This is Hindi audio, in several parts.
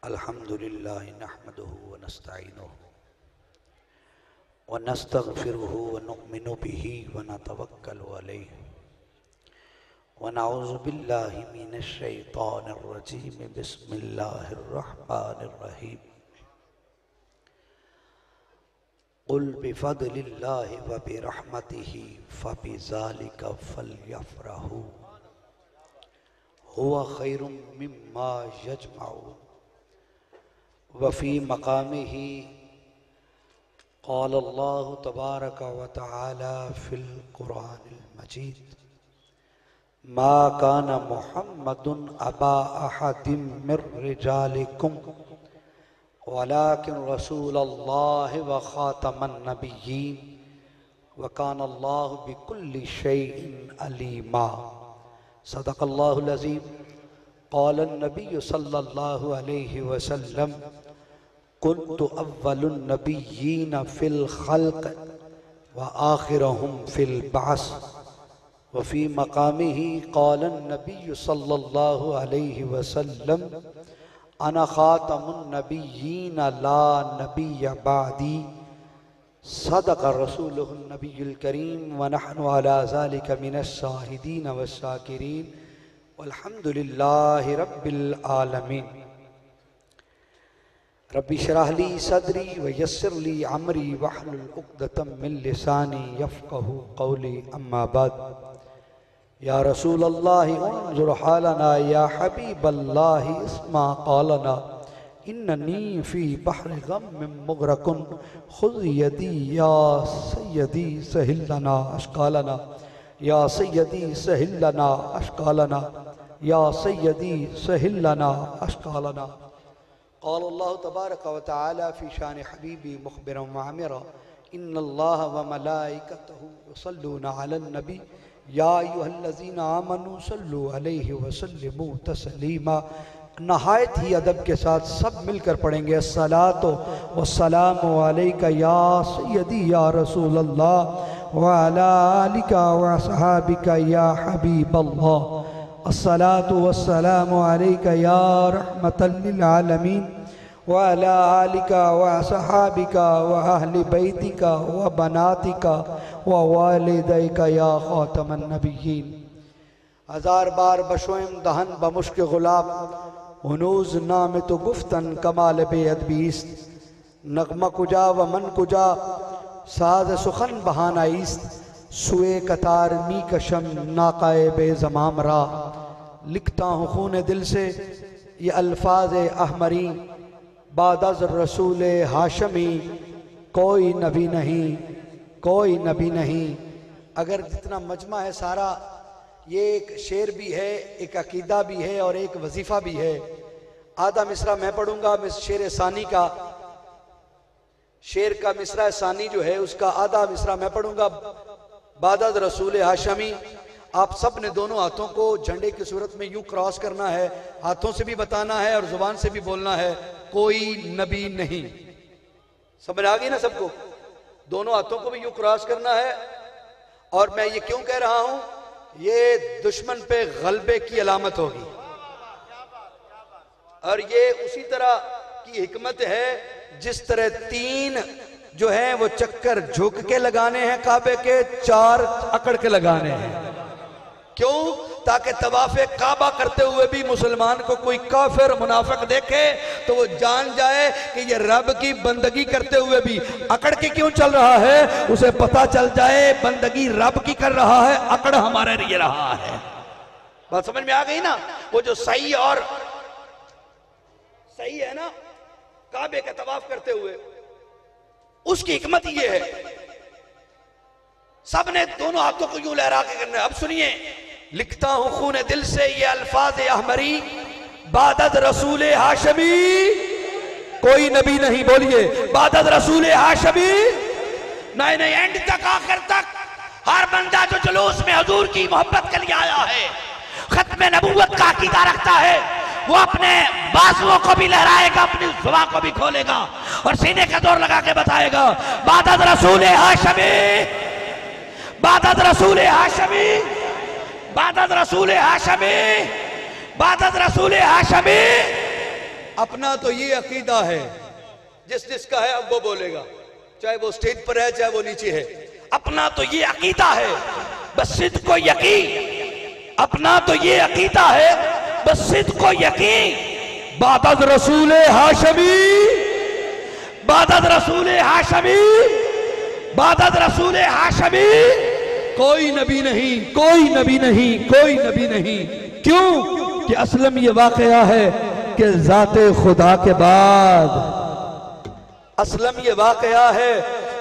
अल्हम्दुलिल्लाह नहमदुहु व नस्तईनुहु व नस्तगफिरुहु व नुमिनु बिही व नतवक्कलु अलैहि व नऊज़ु बिल्लाहि मिनश शैतानिर रजीम बिस्मिल्लाहिर रहमानिर रहीम क़ुल बिफ़ज़लिल्लाहि व बिरहमतिही फ़बिज़ालिका फ़लयफ़रहू हुवा खैरुम मिम्मा यजमऊन वफ़ी मक़ामिही क़ाल अल्लाहु तबारक व तआला फ़िल क़ुरानिल मजीद मा कान मुहम्मदुन अबा अहदिम मिर रिजालिकुम वलाकिन रसूलल्लाहि व ख़ातमन नबिय्यीन व कान अल्लाहु बिकुल्लि शैइन अलीमा। सदक़ल्लाहुल अज़ीम। क़ाल नबी सल्लल्लाहु अलैहि वसल्लम कुन्तु अव्वलुन नबिय्यीन फ़िल ख़ल्क़ व आख़िरुहुम फ़िल बअस व फ़ी मक़ामिही क़ाल नबी सल्लल्लाहु अलैहि वसल्लम अना ख़ातमुन नबिय्यीन ला नबिय्य बअदी सदक़ रसूलुहुन नबियुल करीम व नहनु अला ज़ालिका मिनश शाहिदीन वश्शाकिरीन वल्हम्दुलिल्लाहि रब्बिल आलमीन। रब्बि इश्रह ली सदरी व यस्सिर ली अमरी वहलुल उक़दतम मिन लिसानी यफ़क़हू क़ौली अम्मा बाद। या रसूल अल्लाह उन्ज़ुर हालना या हबीबल्लाह इस्मा क़ालना इन्ननी फ़ी बहरि ग़म्मिन मुग़रक़ुन ख़ुज़ यदी या सय्यदी सहिल लना अश्क़ालना या सय्यदी सहिल लना अश्क़ालना या सय्यदी सहिल लना अश्क़ालना। क़ाल अल्लाहु तबारक व तआला फ़ी शान हबीबी मुख़बिरन व आमिरा इन्नल्लाह व मलाइकतहु युसल्लूना अलन नबी या अय्युहल्लज़ीना आमनू सल्लु अलैहि व सल्लिमू तस्लीमा। नहायत ही अदब के साथ सब मिलकर पढ़ेंगे अस्सलातु वस्सलामु अलैका या सय्यदी या रसूल अल्लाह व अला आलिका व असहाबिका या हबीबल्लाह। अस्सलातु वस्सलामु अलैका या रहमतल लिल आलमीन व अला आलिका व असहाबिका व अहलि बैतिका व बनातिका व वालिदैका या खातमन नबिय्यीन। हजार बार बशोइम दहन बमुश्क गुलाब हुनूज नाम तो गुफ्तन कमाल बेअदबीस्त नगमा कुजा व मन कुजा साज सुखन बहानाइस्त सुए कतार मी कशम नाकाए बेज़माम रा। लिखता हूँ खून दिल से ये अल्फाज अहमरी बादज़ रसूल हाशमी कोई नबी नहीं कोई नबी नहीं। अगर जितना मजमा है सारा ये एक शेर भी है, एक अकीदा भी है और एक वजीफा भी है। आधा मिसरा मैं पढ़ूंगा, शेर सानी का, शेर का मिसरा सानी जो है उसका आधा मिसरा मैं पढ़ूंगा। बादद रसूल हाशमी। आप सब ने दोनों हाथों को झंडे की सूरत में यूं क्रॉस करना है, हाथों से भी बताना है और जुबान से भी बोलना है कोई नबी नहीं। समझ आ गई ना सबको? दोनों हाथों को भी यूं क्रॉस करना है। और मैं ये क्यों कह रहा हूं, ये दुश्मन पे गलबे की अलामत होगी और ये उसी तरह की हिकमत है जिस तरह तीन जो है वो चक्कर झुक के लगाने हैं काबे के, चार अकड़ के लगाने हैं। क्यों? ताकि तवाफ़े काबा करते हुए भी मुसलमान को कोई काफिर मुनाफिक देखे तो वो जान जाए कि ये रब की बंदगी करते हुए भी अकड़ के क्यों चल रहा है, उसे पता चल जाए बंदगी रब की कर रहा है, अकड़ हमारे लिए रहा है। बात समझ में आ गई ना? वो जो सही और सही है ना काबे का तवाफ करते हुए, उसकी हिकमत ये है सबने दोनों हाथों को यूं लहरा के करना है। अब सुनिए, लिखता हूं खून दिल से ये अल्फाज अहमरी बादद रसूल हाशमी कोई नबी नहीं। बोलिए बादद रसूल हाशमी। नहीं नहीं, एंड तक आखिर तक हर बंदा जो जुलूस में हुजूर की मोहब्बत के लिए आया है, खत्म नबूवत का अकीदा रखता है, वो अपने बाजुओं को भी लहराएगा, अपनी जुबान को भी खोलेगा और सीने का जोर लगा के बताएगा बादद रसूल हाशमी बादद रसूल हाशमी बादद रसूल हाशमी बादत रसूल हाशमी। अपना तो ये अकीदा है, जिसका है अब वो बोलेगा, चाहे वो स्टेज पर है चाहे वो नीचे है। अपना तो ये अकीदा है बस सिद्ध को यकीन, अपना तो ये अकीदा है बस सिद्ध को यकीन। बादत रसूल हाशमी, बादत रसूल हाशमी, बादत रसूल हाशमी। कोई नबी नहीं, कोई नबी नहीं, कोई नबी नहीं। क्यों कि असलम ये वाकया है कि जाते खुदा के बाद, असलम ये वाकया है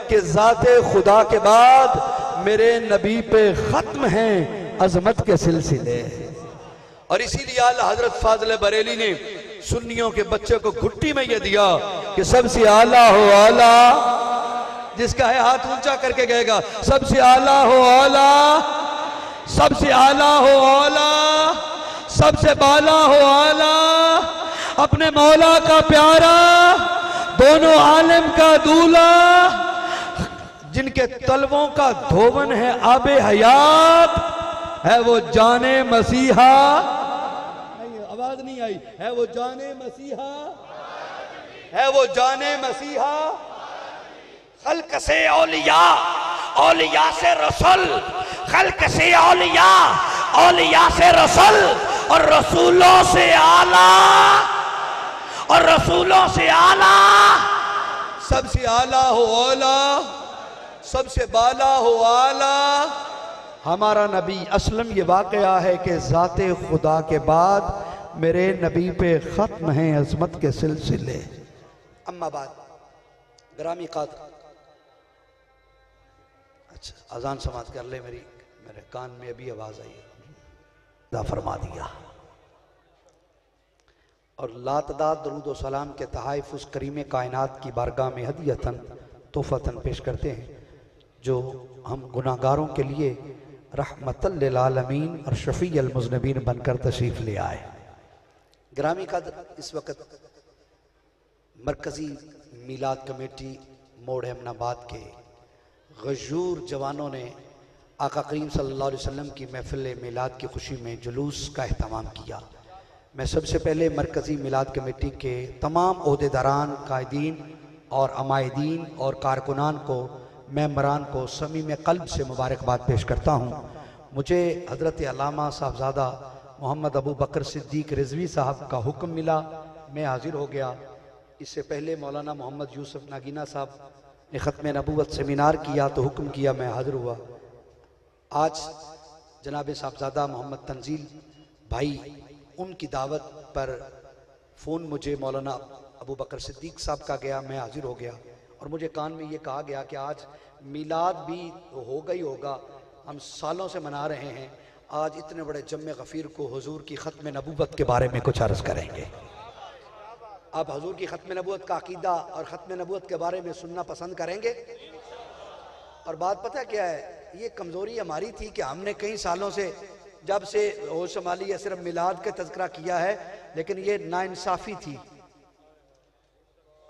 कि जाते खुदा के बाद मेरे नबी पे खत्म हैं अजमत के सिलसिले। और इसीलिए आला हजरत फाजिल बरेली ने सुन्नियों के बच्चे को घुट्टी में यह दिया कि सबसे आला हो आला, जिसका है हाथ ऊंचा करके गएगा, सबसे आला हो आला, सबसे आला हो आला, सबसे बाला हो आला, अपने मौला का प्यारा, दोनों आलम का दूल्हा, जिनके तलवों का धोवन है आबे हयात, है वो जाने मसीहा। आवाज नहीं आई, है वो जाने मसीहा, है वो जाने मसीहा। खल्क से औलिया, औलिया से रसूल, खल्क से औलिया, औलिया से रसूल, और रसूलों से आला, और रसूलों से आला। सबसे आला हो आला, सबसे बाला हो आला। हमारा नबी असलम ये वाकया है कि ज़ाते खुदा के बाद मेरे नबी पे ख़त्म हैं अज़मत के सिलसिले। अम्मा बाद ग्रामी कादर, अच्छा अजान समात कर ले, मेरे कान में अभी आवाज़ आई, दा फरमा दिया। और लातदाद दरूद व सलाम के तहाइफ उस करीम कायनात की बारगाह में हदियतन तोहफ़तन पेश करते हैं, जो हम गुनाहगारों के लिए रहमतल लिल आलमीन और शफ़ी अल मुज़निबीन बनकर तशरीफ़ ले आए। ग्रामी कदर, इस वक्त मरकज़ी मीलाद कमेटी मोड़ अमनाबाद के गजूर जवानों ने आका करीम सल्लल्लाहु अलैहि वसल्लम की महफ़िल मीलाद की खुशी में जुलूस का अहतमाम किया। मैं सबसे पहले मरकज़ी मीलाद कमेटी के तमाम ओहदेदारान, कायदीन और अमायदीन और कारकुनान को, मेंबरान को समीम क़ल्ब से मुबारकबाद पेश करता हूँ। मुझे हज़रत अल्लामा साहबज़ादा मोहम्मद अबू बकर सिद्दीक़ रिज़वी साहब का हुक्म मिला, मैं हाज़िर हो गया। इससे पहले मौलाना मोहम्मद यूसुफ नागीना साहब ने ख़त्म नबूवत सेमिनार किया तो हुक्म किया, मैं हाज़िर हुआ। आज जनाब साहबज़ादा मोहम्मद तंजील भाई, उनकी दावत पर फ़ोन मुझे मौलाना अबू बकर सिद्दीक़ साहब का गया, मैं हाज़िर हो गया। और मुझे कान में ये कहा गया कि आज मीलाद भी होगा ही होगा, हम सालों से मना रहे हैं, आज इतने बड़े जम्मे गफ़ीर को हुजूर की ख़त्म नबूवत के बारे में कुछ अर्ज़ करेंगे। आप हुजूर की ख़त्म नबूवत का अक़ीदा और ख़त्म नबूवत के बारे में सुनना पसंद करेंगे। और बात पता क्या है, ये कमज़ोरी हमारी थी कि हमने कई सालों से, जब से होश संभाली है, सिर्फ मिलाद का तज़किरा किया है, लेकिन ये नाइंसाफ़ी थी।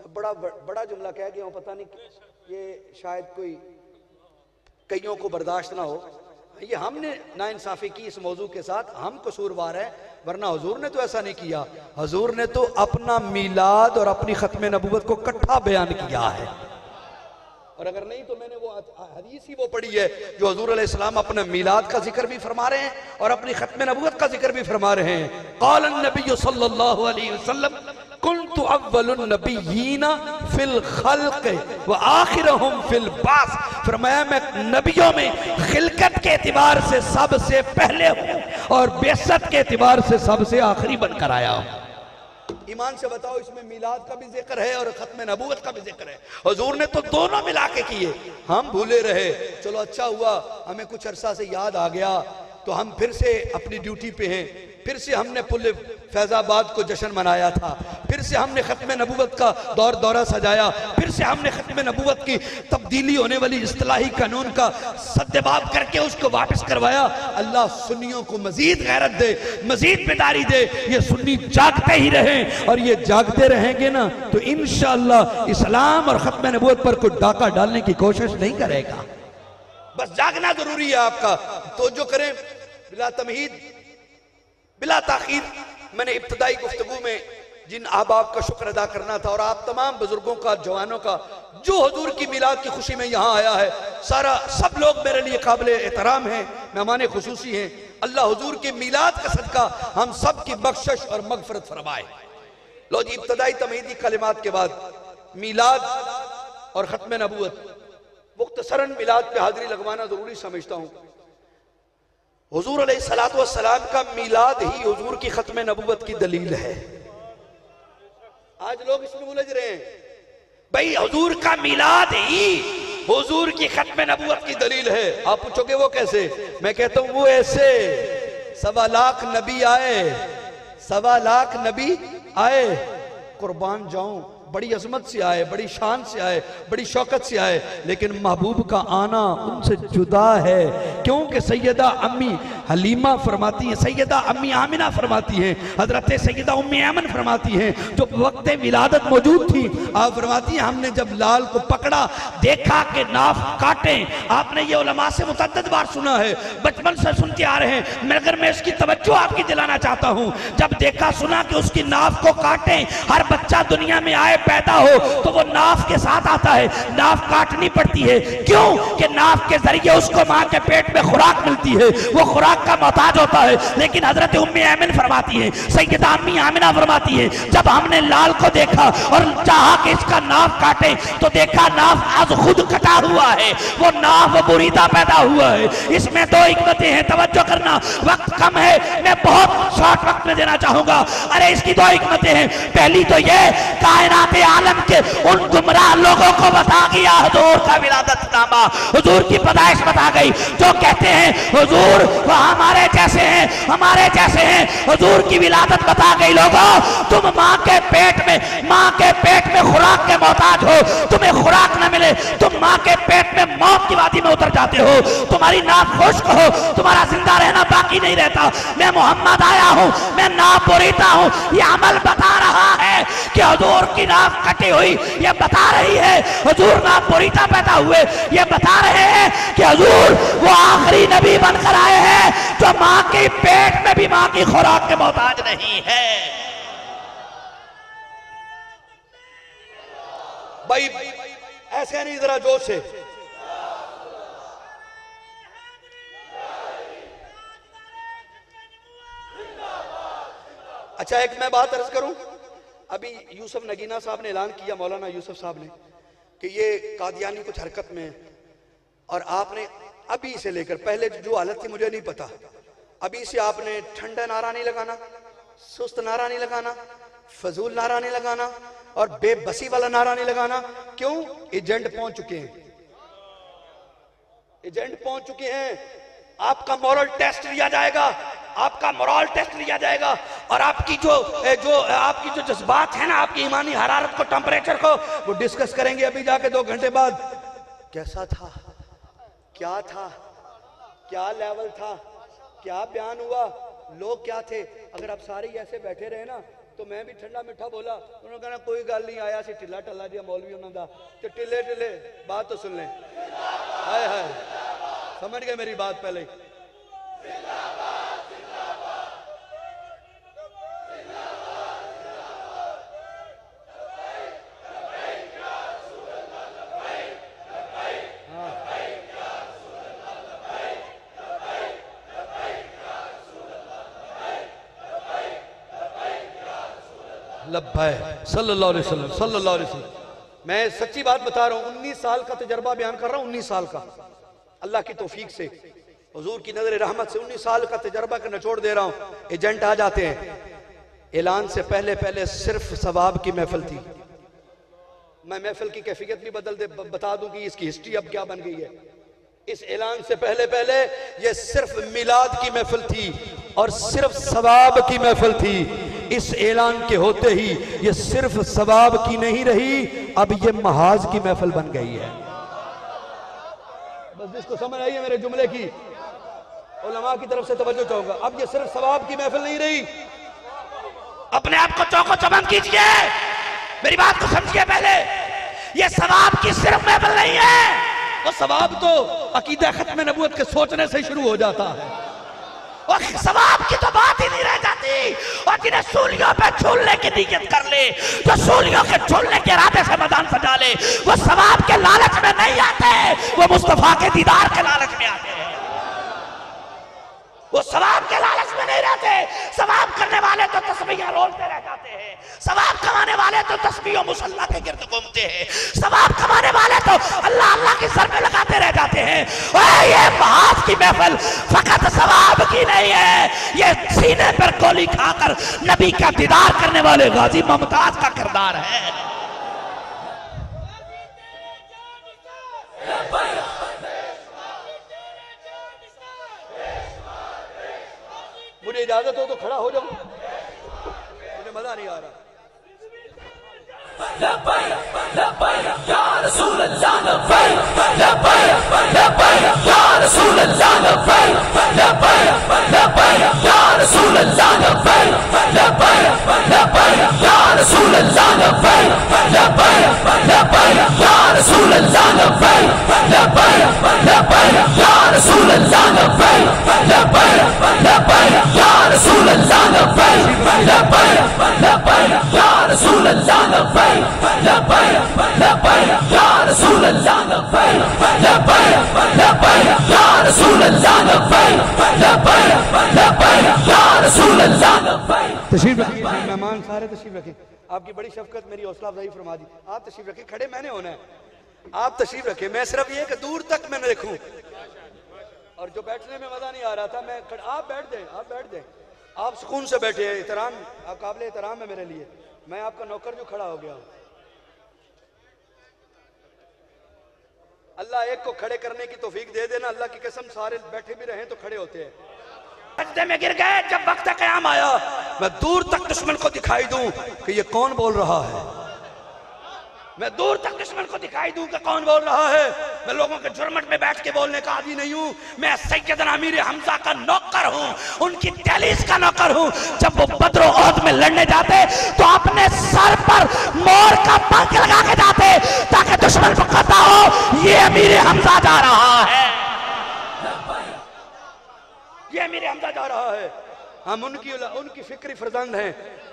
बड़ा जुमला कह गया हूँ, पता नहीं ये शायद कोई कईयों को बर्दाश्त ना हो। ये हमने नाइंसाफ़ी की इस मौजू के साथ, हम कसूरवार हैं, वरना हुजूर ने तो ऐसा नहीं किया। हुजूर ने तो अपना मीलाद और अपनी ख़त्म नबूवत को इकट्ठा बयान किया है। और अगर नहीं तो मैंने वो हदीस ही वो पढ़ी है जो हुजूर अलैहिस्सलाम अपने मीलाद का जिक्र भी फरमा रहे हैं और अपनी ख़त्म नबूवत का जिक्र भी फरमा रहे हैं। क़ालन नबी सल्लल्लाहु अलैहि वसल्लम कुन्तु अव्वलुन नबिय्यीना फिल खल्क़ व आखिरुहुम फिल बास। फरमाया मैं नबियों में खिलकत के एतबार से सबसे पहले हूँ और बेसत के एतबार से सबसे आखिरी बनकर आया हूँ। ईमान से बताओ, इसमें मीलाद का भी जिक्र है और खत्म नबूवत का भी जिक्र है। हुजूर ने तो दोनों मिला के किए, हम भूले रहे। चलो अच्छा हुआ हमें कुछ अरसा से याद आ गया, तो हम फिर से अपनी ड्यूटी पे हैं। फिर से हमने पुल फैजाबाद को जश्न मनाया था, फिर से हमने खत्म नबूवत का दौरा सजाया, फिर से हमने खत्म नबूवत की तब्दीली होने वाली इस्तिलाही कानून का सद्देबाब करके उसको वापस करवाया। अल्लाह सुन्नियों को मजीद गैरत दे, मजीद बेदारी दे, ये सुन्नी जागते ही रहें। और ये जागते रहेंगे ना तो इंशाअल्लाह इस्लाम और खत्म नबूवत पर कोई डाका डालने की कोशिश नहीं करेगा। बस जागना जरूरी है आपका। तो जो करें बिला तमहीद बिला ताखीर, मैंने इब्तदाई गुफ्तगू में जिन अहबाब का शुक्र अदा करना था और आप तमाम बुजुर्गों का, जवानों का जो हुजूर की मिलाद की खुशी में यहाँ आया है, सब लोग मेरे लिए काबिल एहतराम हैं, मेहमान खुसूसी हैं। अल्लाह हुजूर के मिलाद का सदका हम सब की बख्शिश और मगफरत फरमाए। लो जी, इब्तदाई तमहीदी कलिमात के बाद मिलाद और खत्म नबूवत, मुख्तसरन मिलाद पे हाजिरी लगवाना जरूरी समझता हूँ। हुजूर अलैहिस्सलातु वस्सलाम का मिलाद ही हुजूर की खत्म नबूवत की दलील है। आज लोग इसमें उलझ रहे हैं, भाई हुजूर का मिलाद ही हुजूर की खत्म नबूवत की दलील है। आप पूछोगे वो कैसे? मैं कहता हूं वो ऐसे, 1.25 लाख नबी आए, 1.25 लाख नबी आए, कुर्बान जाऊं, बड़ी अजमत से आए, बड़ी शान से आए, बड़ी शौकत से आए, लेकिन महबूब का आना उनसे जुदा है। क्योंकि सैयदा अम्मी हलीमा फरमाती हैं, सैयदा अम्मी आमिना फरमाती हैं, हजरत सैयदा उम्मे ऐमन फरमाती हैं, जो वक्त विलादत मौजूद थी, आप फरमाती हैं हमने जब लाल को पकड़ा, देखा कि नाफ काटे। आपने ये उलमा से मुतअद्दिद बार सुना है, बचपन से सुनते आ रहे हैं, मगर मैं इसकी तवज्जो आपकी दिलाना चाहता हूँ। जब देखा सुना कि उसकी नाफ को काटे, हर बच्चा दुनिया में आए पैदा हो तो वो नाफ के साथ आता है, नाफ काटनी पड़ती है। क्यों? कि नाफ के जरिए उसको मां के पेट में खुराक मिलती है, वो खुराक का मोहताज होता है। लेकिन हजरत उम्मे ऐमन फरमाती है, सैयदा अम्मी आमिना फरमाती है, जब हमने लाल को देखा और चाहा कि इसका नाफ काटे तो देखा नाफ आज खुद कटा हुआ है, वो नाफ बुरीदा पैदा हुआ है। इसमें 2 हिकमतें हैं, तवज्जो करना, वक्त कम है, मैं बहुत शॉर्ट वक्त में देना चाहूंगा। अरे इसकी 2 हिकमतें हैं। पहली तो ये, कायनात आलम के उन गुमराह लोगों को बता गया हुजूर का विलादतनामा, हुजूर की पैदाइश बता गई, जो कहते हैं हुजूर वो हमारे जैसे हैं, हमारे जैसे हैं। हुजूर की विलादत बता गई, लोगों तुम मां के पेट में खुराक के मोहताज हो, तुम्हें खुराक न मिले तुम मां के पेट में मौत की वादी में उतर जाते हो, तुम्हारी नाफ खुश्क हो, तुम्हारा जिंदा रहना बाकी नहीं रहता। मैं मोहम्मद आया हूं, मैं नाफ बोरीता हूं, ये अमल बता रहा है कि हुजूर की नाफ कटी हुई, ये बता रही है हुजूर नाफ बोरीता पैदा हुए, ये बता रहे हैं कि हुजूर वो आखिरी नबी बनकर आए हैं जो मां के पेट में भी मां की खुराक के मोहताज नहीं है। भाई ऐसे नहीं, जरा जोर से। अच्छा, एक मैं बात अर्ज करूं। अभी यूसुफ नगीना साहब ने ऐलान किया, मौलाना यूसुफ साहब ने, कि ये कादियानी कुछ हरकत में है, और आपने अभी से लेकर, पहले जो हालत थी मुझे नहीं पता, अभी से आपने ठंडा नारा नहीं लगाना, सुस्त नारा नहीं लगाना, फजूल नारा नहीं लगाना और बेबसी वाला नारा नहीं लगाना। क्यों? एजेंट पहुंच चुके हैं, एजेंट पहुंच चुके हैं। आपका मॉरल टेस्ट लिया जाएगा, आपका मोरल टेस्ट लिया जाएगा, और आपकी आपकी जो जज्बात है ना, आपकी ईमानी हरारत को, टेम्परेचर को, वो डिस्कस करेंगे अभी जाके 2 घंटे बाद। कैसा था, क्या था, क्या लेवल था, क्या बयान हुआ, लोग क्या थे। अगर आप सारे ऐसे बैठे रहे ना, तो मैं भी ठंडा मिठा बोला, उन्होंने कहा कोई गल नहीं, आया सी ढिला ढला दिया मौलवी उन्होंने, तो टिले टिले बात तो सुन लें। हाय हाय, समझ गए मेरी बात पहले। लब्बैक सल्लल्लाहु अलैहि वसल्लम, सल्लल्लाहु अलैहि वसल्लम। मैं सच्ची बात बता रहा हूँ, 19 साल का तजर्बा बयान कर रहा हूँ, 19 साल का, अल्लाह की तौफीक से, हुजूर की नजर रहमत से 19 साल का तजर्बा का निचोड़ दे रहा हूँ। एजेंट आ जाते हैं। ऐलान से पहले पहले सिर्फ सवाब की महफिल थी। मैं महफिल की कैफियत भी बता दूं कि इसकी हिस्ट्री अब क्या बन गई है। इस ऐलान से पहले पहले ये सिर्फ मिलाद की महफिल थी और सिर्फ सवाब की महफिल थी। इस ऐलान के होते ही ये सिर्फ सवाब की नहीं रही, अब ये महाज की महफिल बन गई है। बस जिसको समझ आई है मेरे जुमले की, उलमा की तरफ से तवज्जो चाहूंगा। अब ये सिर्फ सवाब की महफिल नहीं रही। अपने आप को चौको चौबंद कीजिए, मेरी बात को समझिए। पहले ये सवाब की सिर्फ महफिल नहीं है, वो सवाब तो अकीदा खत्म नबूवत के सोचने से शुरू हो जाता है, और सवाब की तो बात ही नहीं रह जाती। दी, और जिन्हें सूलियों पे झूलने की नीयत कर ले, जो सूलियों के झूलने के इरादे से मैदान सजा ले, वो सवाब के लालच में नहीं आते, वो मुस्तफा के दीदार के लालच में आते हैं। वो सवाब के लालच में नहीं रहते। सवाब करने वाले तो तस्बीह रोलते रह जाते हैं, सवाब कमाने वाले तो तस्बीह मुसल्ला के गिर्द घूमते हैं, सवाब कमाने वाले तो अल्लाह अल्लाह की सर पे लगाते रह जाते हैं। और ये महाज की महफिल फकत सवाब की नहीं है, ये सीने पर गोली खाकर नबी का दीदार करने वाले गाजी मुमताज का किरदार है। मुझे इजाजत हो तो खड़ा हो जाऊं, मुझे मजा नहीं आ रहा। तशरीफ रखिए, मेहमान सारे तशरीफ रखें। आपकी बड़ी शफकत मेरी हौसला अफजाई फरमा दी। आप तशरीफ रखें, खड़े मैंने होना है, आप तशरीफ रखें। मैं सिर्फ ये कि दूर तक मैं देखूं, और जो बैठने में मजा नहीं आ रहा था मैं आप बैठ जाए, आप बैठ जाए, आप सुकून से बैठे। एहतराम, आप काबिल एहतराम है मेरे लिए, मैं आपका नौकर जो खड़ा हो गया हूं। अल्लाह एक को खड़े करने की तौफीक दे देना, अल्लाह की कसम सारे बैठे भी रहे तो खड़े होते हैं। सजदे में गिर गए। जब वक्त क़याम आया, मैं दूर तक दुश्मन को दिखाई दूं कि ये कौन बोल रहा है, मैं दूर तक दुश्मन को दिखाई दूं कि कौन बोल रहा है। मैं लोगों के जुर्मट में बैठ के बोलने का आदी नहीं हूं, मैं सैयदना अमीर हमजा का नौकर हूं, उनकी दहलीज का नौकर हूं। जब वो बद्र ओहद में लड़ने जाते तो अपने सर पर मोर का पंख लगा के जाते ताकि दुश्मन को पता हो ये अमीर हमजा जा रहा है, ये अमीर हमजा जा रहा है। हम उनकी फिक्री फरजंद हैं,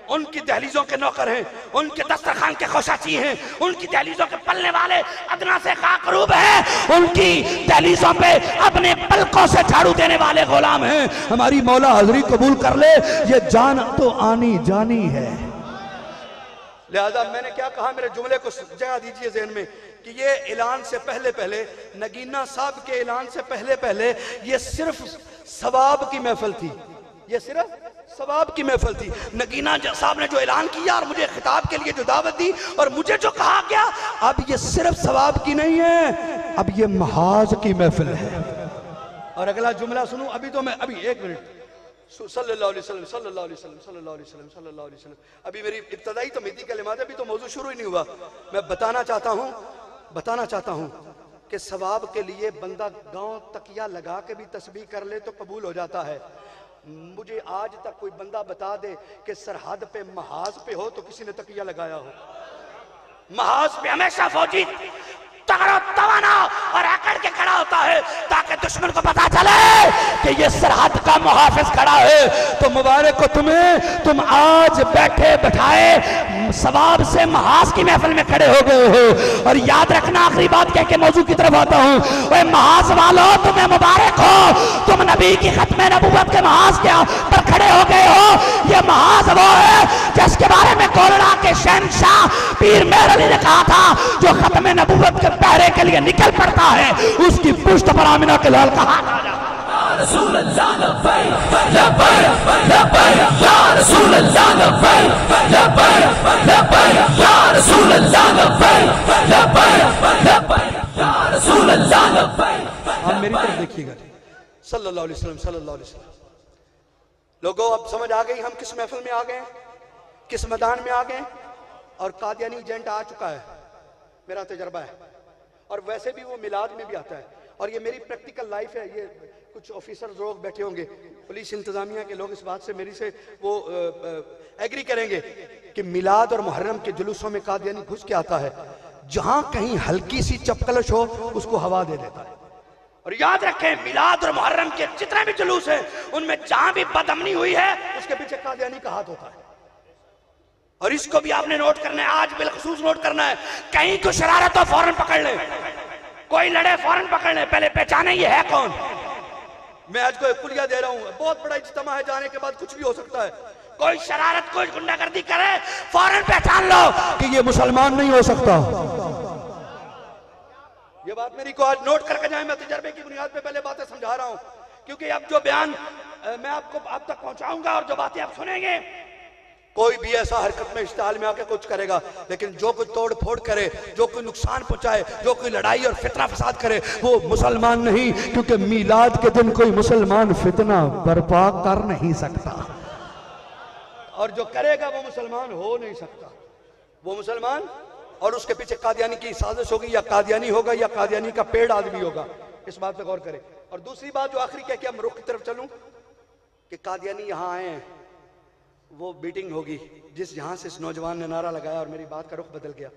उनकी दहलीजों के नौकर हैं, उनके दस्तरखान के खुशाची हैं, उनकी दहलीजों के पलने वाले अदना से खाकरूब हैं, उनकी दहलीजों पे अपने पलकों से झाड़ू देने वाले गुलाम हैं। हमारी मौला हाजरी कबूल कर ले, ये जान तो आनी जानी है। लिहाजा मैंने क्या कहा, मेरे जुमले को जगह दीजिए ज़हन में कि ये ऐलान से पहले पहले, नगीना साहब के ऐलान से पहले पहले ये सिर्फ सवाब की महफिल थी, ये सिर्फ सवाब की महफिल थी। नगीना साहब ने जो ऐलान किया और मुझे खिताब के लिए जो दावत दी और मुझे जो कहा गया, अब ये सिर्फ सवाब की नहीं है, अब ये महाज की महफिल है। और अगला जुमला सुनूं, अभी तो मैं अभी एक मिनट, सल्लल्लाहु अलैहि वसल्लम सल्लल्लाहु अलैहि वसल्लम सल्लल्लाहु अलैहि वसल्लम सल्लल्लाहु अलैहि वसल्लम। अभी मेरी इब्तदाई तो मेरी कलिमात, अभी तो मौजू शुरू ही नहीं हुआ। मैं बताना चाहता हूँ कि सवाब के लिए बंदा गांव तकिया लगा के भी तस्बीह कर ले तो कबूल हो जाता है। मुझे आज तक कोई बंदा बता दे कि सरहद पे महाज पे हो तो किसी ने तकिया लगाया हो। महाज पे हमेशा फौजी तगड़ा तवाना और आकर के खड़ा होता है ताकि दुश्मन को पता चले कि ये सरहद का मुहाफिज खड़ा है। तो मुबारक हो तुम्हें, तुम आज बैठे बैठाए सवाब से महाज की महफिल में खड़े हो गए हो। और याद रखना, आखिरी बात कह के मौजू की तरफ आता हूँ, वह महाज वालों तुम्हें मुबारक हो, तुम नबी की खत्मे नबूवत के महाज के पर खड़े हो गए हो। ये महाज वो है जिसके बारे में कोलड़ा के शहंशाह पीर मेहर अली ने कहा था, जो खत्मे नबूवत के पहरे के लिए निकल पड़ता है उसकी पुश्त पर आमिना के लाल कहा। आप मेरी तरफ देखिएगा, सल्लल्लाहु अलैहि वसल्लम सल्लल्लाहु अलैहि वसल्लम। लोगों, अब समझ आ गई हम किस महफिल में आ गए, किस मैदान में आ गए। और कादियानी एजेंट आ चुका है, मेरा तजर्बा है, और वैसे भी वो मिलाद में भी आता है। और ये मेरी प्रैक्टिकल लाइफ है। ये कुछ ऑफिसर लोग बैठे होंगे, पुलिस इंतजामिया के लोग, इस बात से मेरी से वो एग्री करेंगे कि मिलाद और मुहर्रम के जुलूसों में कादियानी घुस के आता है, जहां कहीं हल्की सी चपकलश हो उसको हवा दे देता है। और याद रखें, मिलाद और मुहर्रम के जितने भी जुलूस हैं उनमें जहां भी बदअमनी हुई है उसके पीछे कादियानी का हाथ होता है। और इसको भी आपने नोट करना है, आज बिलखसूस नोट करना है। कहीं कोई शरारत हो फौरन पकड़ ले, कोई लड़े फौरन पकड़ ले, पहले पहचाने ये है कौन। मैं आज को कुलिया दे रहा हूं, बहुत बड़ा इज्तिमा है, जाने के बाद कुछ भी हो सकता है। कोई शरारत कोई गुंडागर्दी करे फौरन पहचान लो कि ये मुसलमान नहीं हो सकता। ये बात मेरी को आज नोट करके जाए, मैं तजर्बे की बुनियाद पे पहले बातें समझा रहा हूं, क्योंकि अब जो बयान मैं आपको आप तक पहुंचाऊंगा और जो बातें आप सुनेंगे, कोई भी ऐसा हरकत में इश्तिहाल में आके कुछ करेगा, लेकिन जो कोई तोड़ फोड़ करे, जो कोई नुकसान पहुंचाए, जो कोई लड़ाई और फितना फसाद करे, वो मुसलमान नहीं। क्योंकि मीलाद के दिन कोई मुसलमान फितना बर्पा कर नहीं सकता, और जो करेगा वो मुसलमान हो नहीं सकता। वो मुसलमान और उसके पीछे कादियानी की साजिश होगी, या कादियानी होगा या कादियानी का पेड़ आदमी होगा। इस बात पे गौर करें। और दूसरी बात जो आखिरी कह के हम रुख की तरफ चलूं कि कादियानी यहां आए हैं, वो मीटिंग होगी जिस जहां से इस नौजवान ने नारा लगाया और मेरी बात का रुख बदल गया,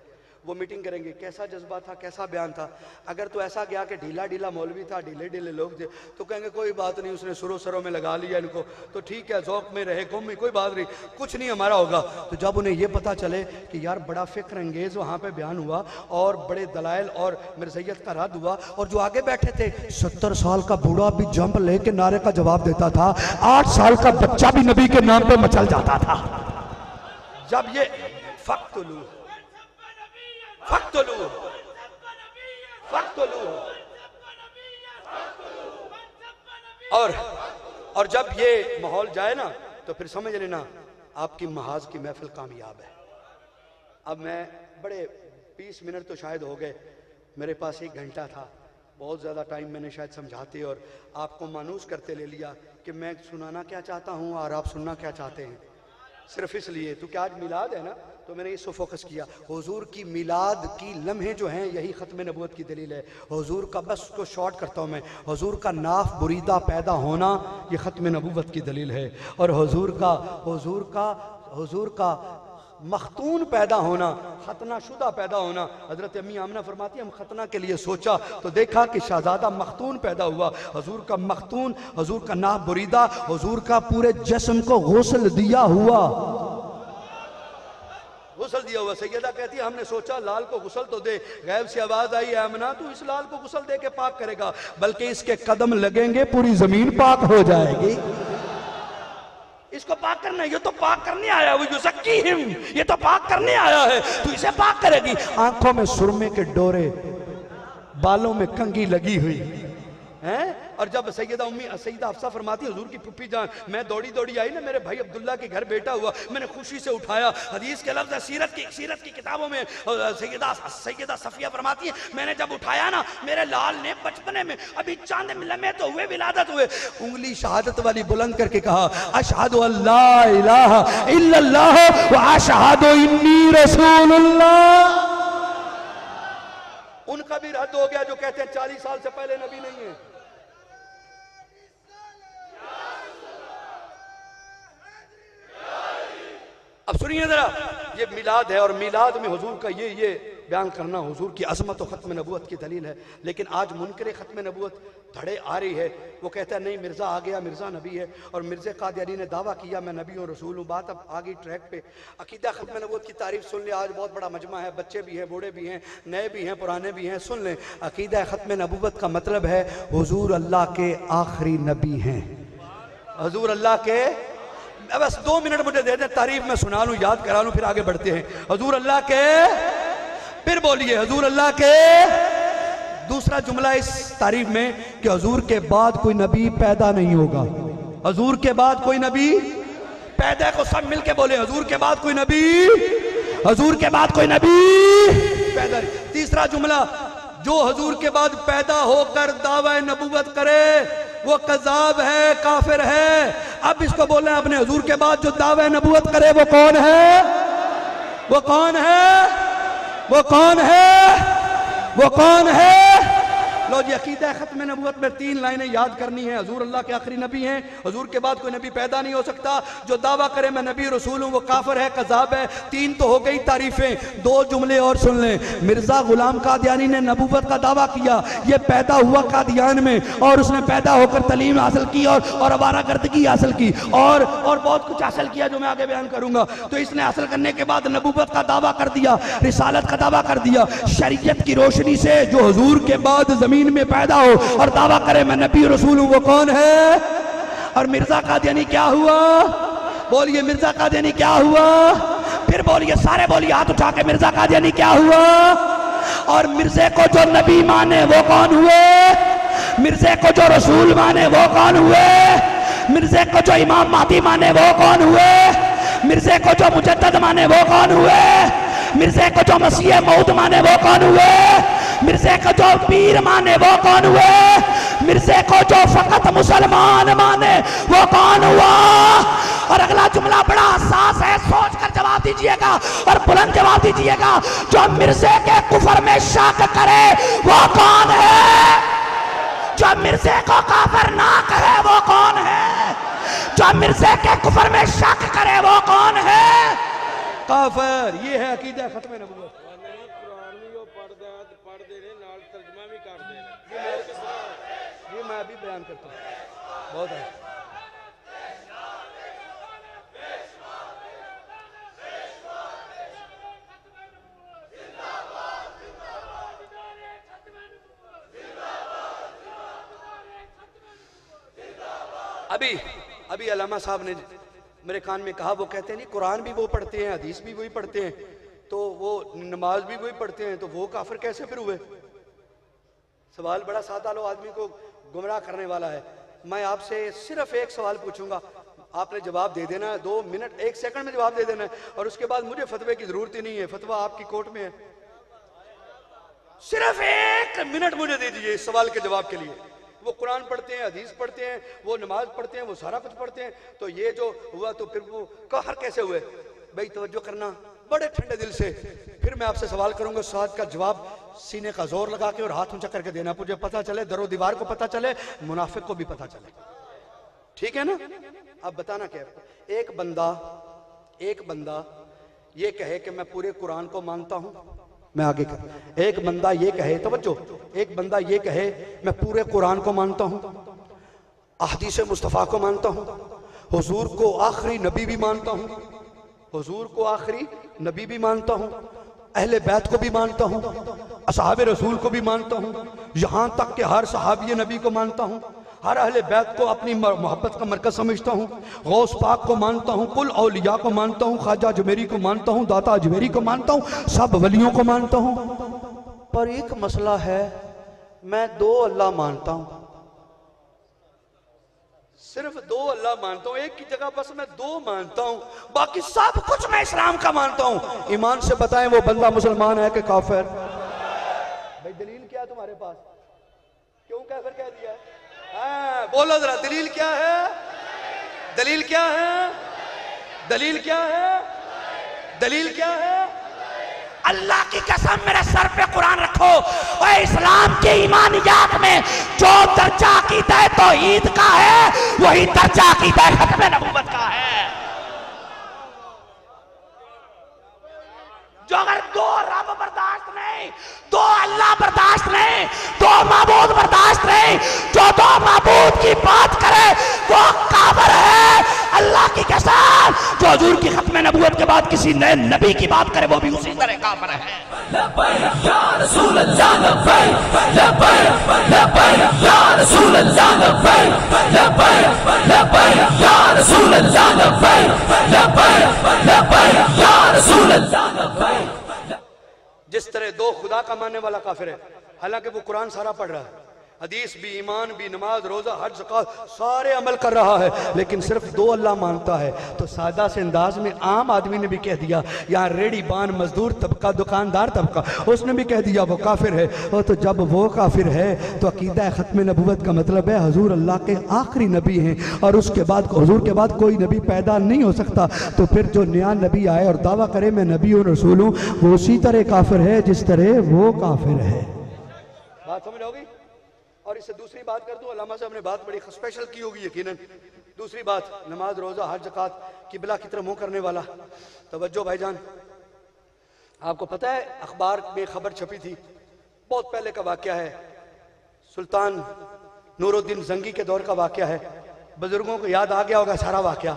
वो मीटिंग करेंगे। कैसा जज्बा था, कैसा बयान था। अगर तो ऐसा गया कि ढीला ढीला मौलवी था, ढीले ढीले लोग थे, तो कहेंगे कोई बात नहीं, उसने सुरों सरों में लगा लिया इनको, तो ठीक है, ज़ौक़ में रहे, गुम में, कोई बात नहीं, कुछ नहीं हमारा होगा। तो जब उन्हें यह पता चले कि यार बड़ा फिक्र अंगेज वहाँ पे बयान हुआ और बड़े दलाइल और मिर्ज़ैयत का रद्द हुआ, और जो आगे बैठे थे 70 साल का बूढ़ा भी जंप लेके नारे का जवाब देता था, 8 साल का बच्चा भी नबी के नाम पे मचल जाता था। जब ये फक्तुलू फक्तुलू फक्तुलू और जब ये माहौल जाए ना, तो फिर समझ लेना आपकी महाज की महफिल कामयाब है। अब मैं बड़े 20 मिनट तो शायद हो गए, मेरे पास 1 घंटा था, बहुत ज़्यादा टाइम मैंने शायद समझाते और आपको मानूस करते ले लिया कि मैं सुनाना क्या चाहता हूँ और आप सुनना क्या चाहते हैं। सिर्फ इसलिए तो क्या आज मिलाद है ना, तो मैंने इसको फोकस किया। हुजूर की मिलाद की लम्हे जो हैं यही ख़त्म नबूवत की दलील है। हुजूर का, बस उसको शॉर्ट करता हूँ मैं, हुजूर का नाफ बुरीदा पैदा होना ये ख़त्म नबूवत की दलील है। और हुजूर का मखतून पैदा होना, खतना शुदा पैदा होना। हजरत अम्मी आमना फरमाती है, हम खतना के लिए सोचा तो देखा कि शहजादा मखतून पैदा हुआ। हुजूर का मखतून, हुजूर का नाफ बुरीदा, हुजूर का पूरे जिस्म को गुस्ल दिया हुआ, गुस्ल दिया हुआ। सैयदा कहती है, हमने सोचा लाल को गुस्ल तो दे, गैब से आवाज आई, आमना तू इस लाल को गुस्ल दे के पाक करेगा, बल्कि इसके कदम लगेंगे पूरी जमीन पाक हो जाएगी। इसको पाक करना, ये तो पाक करने आया, वो युज़क्कीहिम, ये तो पाक करने आया है, तू इसे पाक करेगी। आंखों में सुरमे के डोरे, बालों में कंघी लगी हुई है। और जब सैयदा हफ्सा फरमाती, हुजूर की पुप्पी जान, मैं दौड़ी दौड़ी आई ना, मेरे भाई अब्दुल्ला के घर बेटा हुआ, मैंने खुशी से उठाया। हदीस के लफ्ज़ सीरत की किताबों में सैयदा सफिया फरमाती है, मैंने जब उठाया ना, मेरे लाल ने बचपने में अभी चांद लम्हे तो हुए, विलादत हुए, उंगली शहादत वाली बुलंद करके कहा, अशहदु अल्ला इलाहा इल्लल्लाह व अशहदु इन्नी रसूलुल्लाह। उनका भी रद्द हो गया जो कहते हैं 40 साल से पहले नबी नहीं है। अब सुनिए जरा, ये मिलाद है और मिलाद में हुजूर का ये बयान करना हुजूर की अज़मत और ख़त्म नबूवत की दलील है। लेकिन आज मुनकर ख़त्म नबूवत धड़े आ रही है, वो कहता है नहीं मिर्ज़ा आ गया, मिर्ज़ा नबी है, और मिर्ज़ा कादियानी ने दावा किया मैं नबी और रसूल हूँ। बात अब आ गई ट्रैक पे। अकीदा ख़त्म नबूवत की तारीफ सुन ले, आज बहुत बड़ा मजमा है, बच्चे भी हैं, बूढ़े भी हैं, नए भी हैं, पुराने भी हैं, सुन लें। अकीदा ख़त्म नबूवत का मतलब है हुजूर अल्लाह के आखिरी नबी हैं। हुजूर अल्लाह के, बस 2 मिनट मुझे दे दे, तारीफ में सुना लूं, याद करा लूं, फिर आगे बढ़ते हैं। हुजूर अल्लाह के, फिर बोलिए हुजूर अल्लाह के। दूसरा जुमला इस तारीफ में कि हुजूर के बाद कोई नबी पैदा नहीं होगा। हुजूर के बाद कोई नबी पैदा, को सब मिलके बोले हुजूर के बाद कोई नबी, हुजूर के बाद कोई नबी पैदा। तीसरा जुमला, जो हुजूर के बाद पैदा होकर दावा नबूवत करे वो कज़ाब है, काफिर है। अब इसको बोलना है अपने हुजूर के बाद जो दावा नबूवत करे वो कौन है, वो कौन है, वो कौन है, वो कौन है, लो जी, अकीदा खत्म नबूवत में 3 लाइनें याद करनी है। हजूर अल्लाह के आखिरी नबी हैं, हजूर के बाद कोई नबी पैदा नहीं हो सकता। जो दावा करे मैं नबी रसूल हूँ वो काफिर है, कज़ाब है। 3 तो हो गई तारीफें, 2 जुमले और सुन लें। मिर्जा गुलाम कादियानी ने नबूवत का दावा किया, ये पैदा हुआ कादियान में और उसने पैदा होकर तालीम हासिल की और अवारागर्दगी हासिल की और बहुत कुछ हासिल किया जो मैं आगे बयान करूंगा। तो इसने हासिल करने के बाद नबूवत का दावा कर दिया, रिसालत का दावा कर दिया। शरीयत की रोशनी से जो हुजूर के बाद जमीन में पैदा हो और दावा करे मैं नबी रसूल हूं वो कौन है? और मिर्जा कादियानी क्या हुआ? बोलिए मिर्जा कादियानी क्या हुआ? फिर बोलिए, सारे बोलिए हाथ उठा के, मिर्जा कादियानी क्या हुआ? और मिर्जे को जो नबी माने वो कौन हुए? मिर्जे को जो रसूल माने वो कौन हुए? मिर्जे को जो इमाम महदी माने वो कौन हुए? मिर्जे को जो मुजद्दद माने वो कौन हुए? मिर्जे को जो मसीह मौद माने वो कौन हुए? मिर्जे को जो पीर माने वो कौन हुए? मिर्जे को जो फकत मुसलमान माने वो कौन हुआ? और अगला जुमला बड़ा हसास है, सोच कर जवाब दीजिएगा और बुलंद जवाब दीजिएगा। जो मिर्जे के कुफर में शक करे वो कौन है? जो मिर्जे को काफिर ना कहे वो कौन है? जो मिर्जे के कुफर में शक करे वो कौन है? काफिर। ये है अकीदा खत्म नबूवत। ये मैं अभी बयान करता हूँ, बहुत है। अभी अल्लामा साहब ने मेरे कान में कहा, वो कहते हैं नहीं कुरान भी वो पढ़ते हैं, हदीस भी वही पढ़ते हैं, तो वो नमाज भी वही पढ़ते हैं, तो वो काफिर कैसे फिर हुए? सवाल बड़ा सादा लो, आदमी को गुमराह करने वाला है। मैं आपसे सिर्फ एक सवाल पूछूंगा, आपने जवाब दे देना है, 2 मिनट 1 सेकंड में जवाब दे देना है, और उसके बाद मुझे फतवे की जरूरत ही नहीं है, फतवा आपकी कोर्ट में है। सिर्फ 1 मिनट मुझे दे दीजिए इस सवाल के जवाब के लिए। वो कुरान पढ़ते हैं, हदीस पढ़ते हैं, वो नमाज पढ़ते हैं, वो सारा कुछ पढ़ते हैं, तो ये जो हुआ तो फिर वो कहर कैसे हुए? भाई तवज्जो करना बड़े ठंडे दिल से। फिर मैं आपसे सवाल करूंगा, सवाल का जवाब सीने का जोर लगा के और हाथ ऊंचा करके देना, मुझे पता चले, दरो दीवार को पता चले, मुनाफिक को भी पता चले, ठीक है ना? अब बताना क्या है? एक बंदा ये कहे कि मैं पूरे कुरान को मानता हूं, मैं आगे कर, एक बंदा ये कहे, तवज्जो, एक बंदा ये कहे मैं पूरे कुरान को मानता हूं, अहदीस मुस्तफ़ा को मानता हूं, हुजूर को आखिरी नबी भी मानता हूं, हुजूर को आखिरी नबी भी मानता हूं, अहले बैत को भी मानता हूं, असहाबे रसूल को भी मानता हूं, यहां तक कि हर सहाबी नबी को मानता हूं, हर अहले बैत को अपनी मोहब्बत का मरकज समझता हूँ, गौस पाक को मानता हूँ, कुल औलिया को मानता हूँ, ख्वाजा अजमेरी को मानता हूँ, दाता अजमेरी को मानता हूँ, सब वलियों को मानता हूँ। पर एक मसला है, मैं 2 अल्लाह मानता हूँ, सिर्फ 2 अल्लाह मानता हूँ, एक की जगह बस मैं 2 मानता हूँ, बाकी सब कुछ मैं इस्लाम का मानता हूँ। ईमान से बताएं वो बंदा मुसलमान है कि काफिर? भाई दलील क्या है तुम्हारे पास? क्यों काफिर कह दिया है? बोलो जरा, दलील क्या है? दलील क्या है? दलील क्या है? दलील क्या है? अल्लाह की कसम मेरे सर पे कुरान रखो, और इस्लाम के ईमानियात में जो दर्जा अकीदा तौहीद का है वही दर्जा अकीदा खत्म नबूवत का है। जो अगर 2 रब बर्दाश्त नहीं, 2 अल्लाह बर्दाश्त नहीं, 2 माबूद बर्दाश्त नहीं, जो 2 माबूद की बात करे वो काफिर है। अल्लाह की कसम, जो हुजूर की खत्म नबूवत के बाद किसी नए नबी की बात करे वो भी उसी तरह काफिर है। लब्बैक या रसूल अल्लाह, लब्बैक लब्बैक लब्बैक या रसूल अल्लाह, लब्बैक लब्बैक लब्बैक या रसूल अल्लाह, लब्बैक लब्बैक लब्बैक या रसूल अल्लाह, लब्बैक। जिस तरह 2 खुदा का मानने वाला काफिर है, हालांकि वो कुरान सारा पढ़ रहा है, हदीस भी, ईमान भी, नमाज, रोजा, हज, ज़कात सारे अमल कर रहा है, लेकिन सिर्फ 2 अल्लाह मानता है, तो सादा से अंदाज में आम आदमी ने भी कह दिया, यहाँ रेडी बान मजदूर तबका, दुकानदार तबका, उसने भी कह दिया वो काफिर है। और तो जब वो काफिर है तो अकीदा खत्म नबूवत का मतलब है हुजूर अल्लाह के आखिरी नबी हैं, और उसके बाद हुजूर के बाद कोई नबी पैदा नहीं हो सकता। तो फिर जो नया नबी आए और दावा करे मैं नबी हूँ, रसूल हूँ, वो उसी तरह काफिर है जिस तरह वो काफिर है। बात समझ आओगी? और इससे दूसरी बात कर दूं, अल्लामा साहब ने बात बड़ी स्पेशल की होगी यकीनन। दूसरी बात, नमाज, रोजा, हज, ज़कात, किबला की तरफ मुंह करने वाला। तवज्जो भाईजान, आपको पता है अखबार में खबर छपी थी, बहुत पहले का वाकया है, सुल्तान नूरुद्दीन जंगी के दौर का वाकया है। बुजुर्गों को याद आ गया होगा सारा वाकया,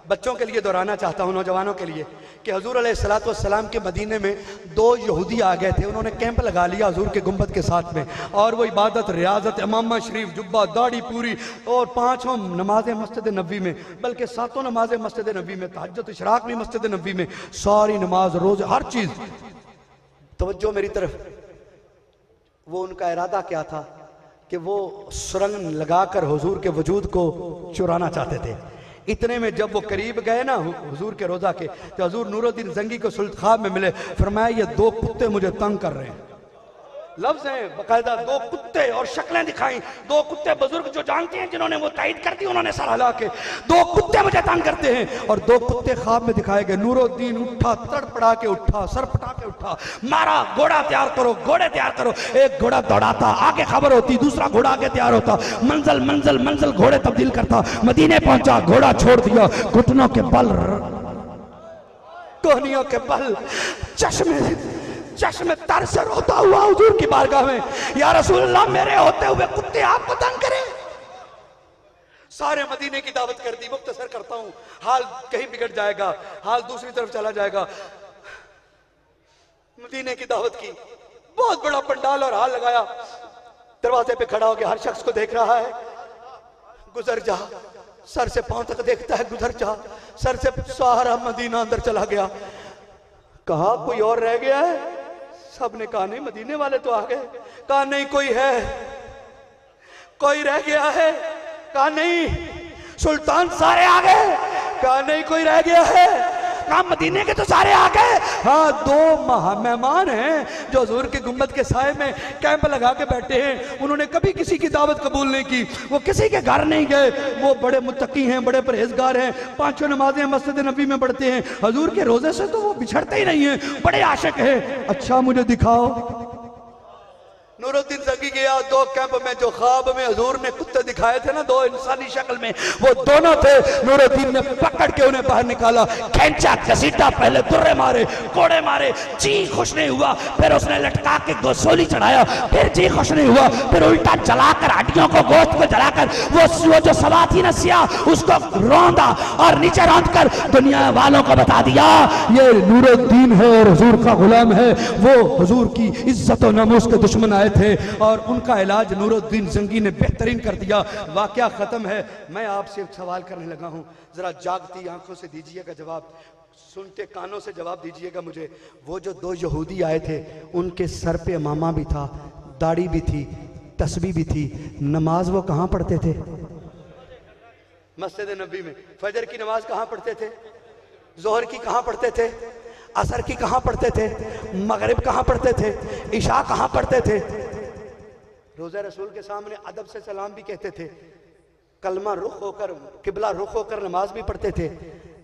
बच्चों के लिए दोहराना चाहता हूँ, नौजवानों के लिए, कि हुजूर अलैहिस्सलातु वस्सलाम के मदीने में 2 यहूदी आ गए थे। उन्होंने कैंप लगा लिया हुजूर के गुंबद के साथ में, और वो इबादत, रियाजत, इमामा शरीफ, जुब्बा, दाढ़ी पूरी, और 5 नमाजें मस्जिद नबी में, बल्कि 7 नमाजें मस्जिद नबी में, तहज्जुद इशराक भी मस्जिद नबी में, सारी नमाज, रोज, हर चीज। तवज्जो मेरी तरफ। वो उनका इरादा क्या था कि वो सुरंग लगाकर हुजूर के वजूद को चुराना चाहते थे। इतने में जब वो करीब गए ना हुजूर के रोजा के, तो हुजूर नूरुद्दीन जंगी को सुल्तान ख्वाब में मिले। फरमाया ये 2 कुत्ते मुझे तंग कर रहे हैं। लफ्ज है बकायदा, 2 कुत्ते, और शक्लें दिखाई। 2 कुत्ते, बुजुर्ग जो जानते हैं, जिन्होंने वो तायद कर दी, उन्होंने सर हिला के, 2 कुत्ते मुझे तंग करते हैं। और 2 कुत्ते ख्वाब में दिखाए गए। नूरुद्दीन उठा, तड़पड़ा के उठा, सर पटा के उठा, मारा, घोड़ा तैयार करो, घोड़े तैयार करो। एक घोड़ा दौड़ाता, आगे खबर होती, दूसरा घोड़ा आगे तैयार होता, मंजिल मंजिल मंजिल घोड़े तब्दील करता। मदीने पहुंचा, घोड़ा छोड़ दिया, घुटनों के बल, कोहनियों के बल, चश्मे तर से रोता हुआ हुजूर की बारगाह में, या रसूल अल्लाह, मेरे होते हुए कुत्ते आपको तंग करे। सारे मदीने की दावत कर दी। मुख्तसर करता हूं, हाल कहीं बिगड़ जाएगा, हाल दूसरी तरफ चला जाएगा। मदीने की दावत की, बहुत बड़ा पंडाल और हाल लगाया। दरवाजे पे खड़ा होकर हर शख्स को देख रहा है। गुजर जा, सर से पांव तक देखता है, गुजर जा। सर से सारा मदीना अंदर चला गया। कहा कोई और रह गया है? सबने कहा नहीं, मदीने वाले तो आ गए। कहा नहीं, कोई है, कोई रह गया है। कहा नहीं, सुल्तान सारे आ गए। कहा नहीं, कोई रह गया है। कहा मदीने के तो सारे आ गए। हाँ, 2 मेहमान हैं जो हुजूर के गुंबद के साए में कैंप लगा के बैठे हैं। उन्होंने कभी किसी की दावत कबूल नहीं की, वो किसी के घर नहीं गए। वो बड़े मुत्तकी हैं, बड़े परहेजगार हैं, 5 नमाजें मस्जिद नबी में पढ़ते हैं। हुजूर के रोजे से तो वो बिछड़ते ही नहीं हैं, बड़े आशिक हैं। अच्छा मुझे दिखाओ। नूरुद्दीन जंगी गया 2 कैंप में। जो ख्वाब में हुजूर ने कुत्ते दिखाए थे ना, 2 इंसानी शक्ल में, वो दोनों थे। नूरुद्दीन ने पकड़ के उन्हें बाहर निकाला, खींचा, घसीटा, पहले दुर्रे मारे, कोड़े मारे, जी खुश नहीं हुआ। फिर उसने लटका के गोसूली चढ़ाया, फिर जी खुश नहीं हुआ। फिर उल्टा जलाकर, हड्डियों को, गोश्त को जलाकर, वो जो सवा थी ना सियाह, उसको रौंदा, और नीचे रौंद कर दुनिया वालों को बता दिया ये नूरुद्दीन है और हुजूर का गुलाम है। वो हुजूर की इज्जत और नमूस के दुश्मन आए थे, और उनका इलाज नूरुद्दीन जंगी ने बेहतरीन कर दिया। वाकया खत्म है। मैं आपसे एक सवाल करने लगा हूं, जरा जागती आंखों से दीजिएगा जवाब, सुनते कानों से जवाब दीजिएगा मुझे। वो जो 2 यहूदी आए थे, उनके सर पे इमामा भी था, दाढ़ी भी थी, तस्बीह भी थी। नमाज वो कहां पढ़ते थे? मस्जिद नबी में। फजर की नमाज कहां पढ़ते थे? जोहर की कहां पढ़ते थे? असर की कहां पढ़ते थे? मगरिब कहां पढ़ते थे? इशा कहां पढ़ते थे? रोज़ा रसूल के सामने अदब से सलाम भी कहते थे, कलमा रुख होकर, किबला रुख होकर नमाज भी पढ़ते थे।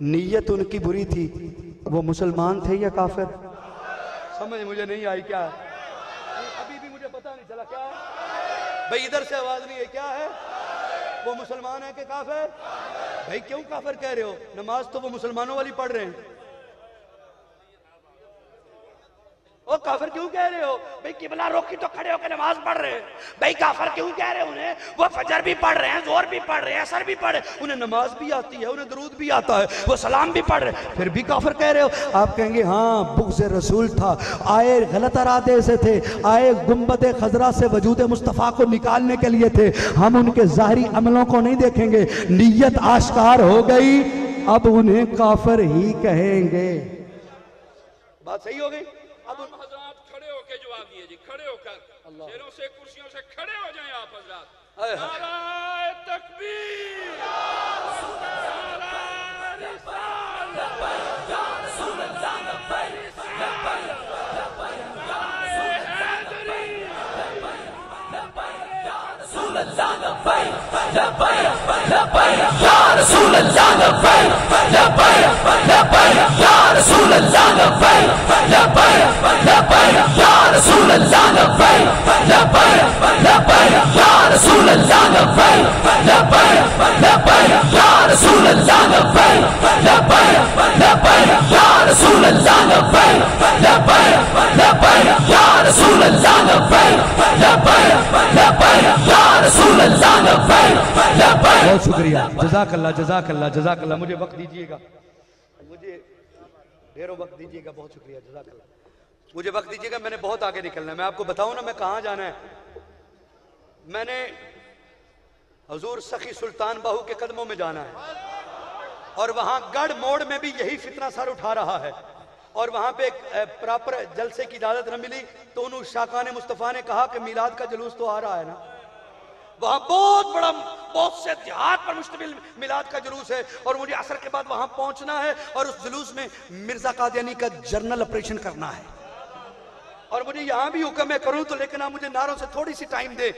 नीयत उनकी बुरी थी। वो मुसलमान थे या काफिर? समझ मुझे नहीं आई। क्या है? अभी भी मुझे पता नहीं चला। क्या है भाई? इधर से आवाज नहीं है। क्या है? वो मुसलमान है कि काफिर? भाई क्यों काफिर कह रहे हो? नमाज तो वो मुसलमानों वाली पढ़ रहे हैं। ओ काफिर क्यों कह रहे हो? भाई किबला रुख की तो खड़े होकर नमाज पढ़ रहे हैं। भाई काफिर क्यों कह रहे हो उन्हें? वो फजर भी पढ़ रहे हैं, जोहर भी पढ़ रहे हैं, असर भी पढ़ रहे हैं, उन्हें नमाज भी आती है, उन्हें दरूद भी आता है, वो सलाम भी पढ़ रहे हैं, फिर भी काफिर कह रहे हो? आप कहेंगे हाँ, बुग़्ज़ रसूल था, आए गलत इरादे से थे, आए गुंबद खजरा से वजूद मुस्तफ़ा को निकालने के लिए थे। हम उनके ज़ाहिरी अमलों को नहीं देखेंगे, नीयत आश्कार हो गई, अब उन्हें काफिर ही कहेंगे। बात सही हो गई? अब हजरात खड़े होकर जवाब दिए जी, खड़े होकर, चेहरों से, कुर्सियों से खड़े हो जाएं आप हजरात। नाराए तकबीर, नाराए रिसालत, या रसूल अल्लाह, लब्बैक नाराए हैदरी, या रसूल अल्लाह, लब्बैक या रसूल अल्लाह, लब्बैक या रसूल अल्लाह, लब्बैक या रसूल अल्लाह, लब्बैक या अल्लाह लब्बैक लब्बैक लब्बैक या रसूल अल्लाह लब्बैक लब्बैक लब्बैक या रसूल अल्लाह लब्बैक लब्बैक। बहुत शुक्रिया, जज़ाकल्लाह जज़ाकल्लाह जज़ाकल्लाह। मुझे वक्त दीजिएगा, मुझे ढेरों वक्त दीजिएगा। बहुत शुक्रिया, जज़ाकल्लाह। मुझे वक्त दीजिएगा, मैंने बहुत आगे निकलना है। मैं आपको बताऊं ना मैं कहाँ जाना है। मैंने हुजूर सखी सुल्तान बाहू के कदमों में जाना है और वहां गढ़ मोड़ में भी यही फितना सर उठा रहा है और वहां पे प्रॉपर जलसे की इजाजत न मिली तो उन शाकान मुस्तफ़ा ने कहा कि मिलाद का जुलूस तो आ रहा है ना, वहां बहुत बड़ा बहुत से इतिहाद पर मुश्तमिल मिलाद का जुलूस है और मुझे असर के बाद वहां पहुंचना है और उस जुलूस में मिर्जा कादियानी का जर्नल ऑपरेशन करना है और मुझे यहां भी हुक्म है करूं तो, लेकिन आप मुझे नारों से थोड़ी सी टाइम दे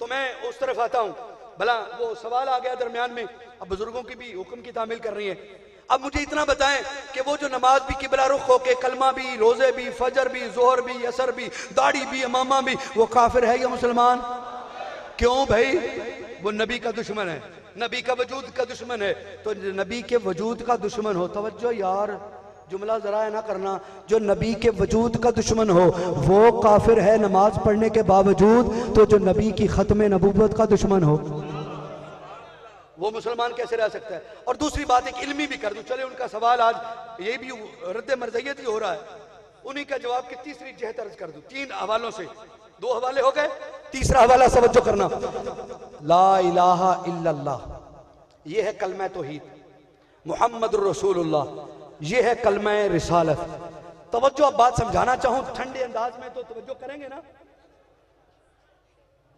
तो मैं उस तरफ आता हूं। भला वो सवाल आ गया दरमियान में, अब बुजुर्गों की भी हुक्म की तामील कर रही है। अब मुझे इतना बताएं कि वो जो नमाज भी किबला रुख होके, कलमा भी, रोजे भी, फजर भी, जोहर भी, असर भी, दाढ़ी भी, इमामा भी, वो काफिर है या मुसलमान? क्यों भाई? वो नबी का दुश्मन है, नबी का वजूद का दुश्मन है। तो नबी के वजूद का दुश्मन हो, तवज्जो यार, जुमला जरा ना करना, जो नबी के वजूद का दुश्मन हो वो काफिर है नमाज पढ़ने के बावजूद, तो जो नबी की खत्म नबूवत का दुश्मन हो वो मुसलमान कैसे रह सकता है? और दूसरी बात एक इल्मी भी कर दूं, चले उनका सवाल आज ये भी रद्द मरज़ियत ही हो रहा है, उन्हीं का जवाब की तीसरी जहत अर्ज कर दूं। 3 हवालों से, 2 हवाले हो गए, तीसरा हवाला तवज्जो करना। ला इलाहा इल्लल्लाह, ये है कलमा तौहीद, मुहम्मदुर रसूलुल्लाह, ये है कलमा रिसालत। तवज्जो, अब बात समझाना चाहूं ठंडे अंदाज में तो तवज्जो करेंगे ना?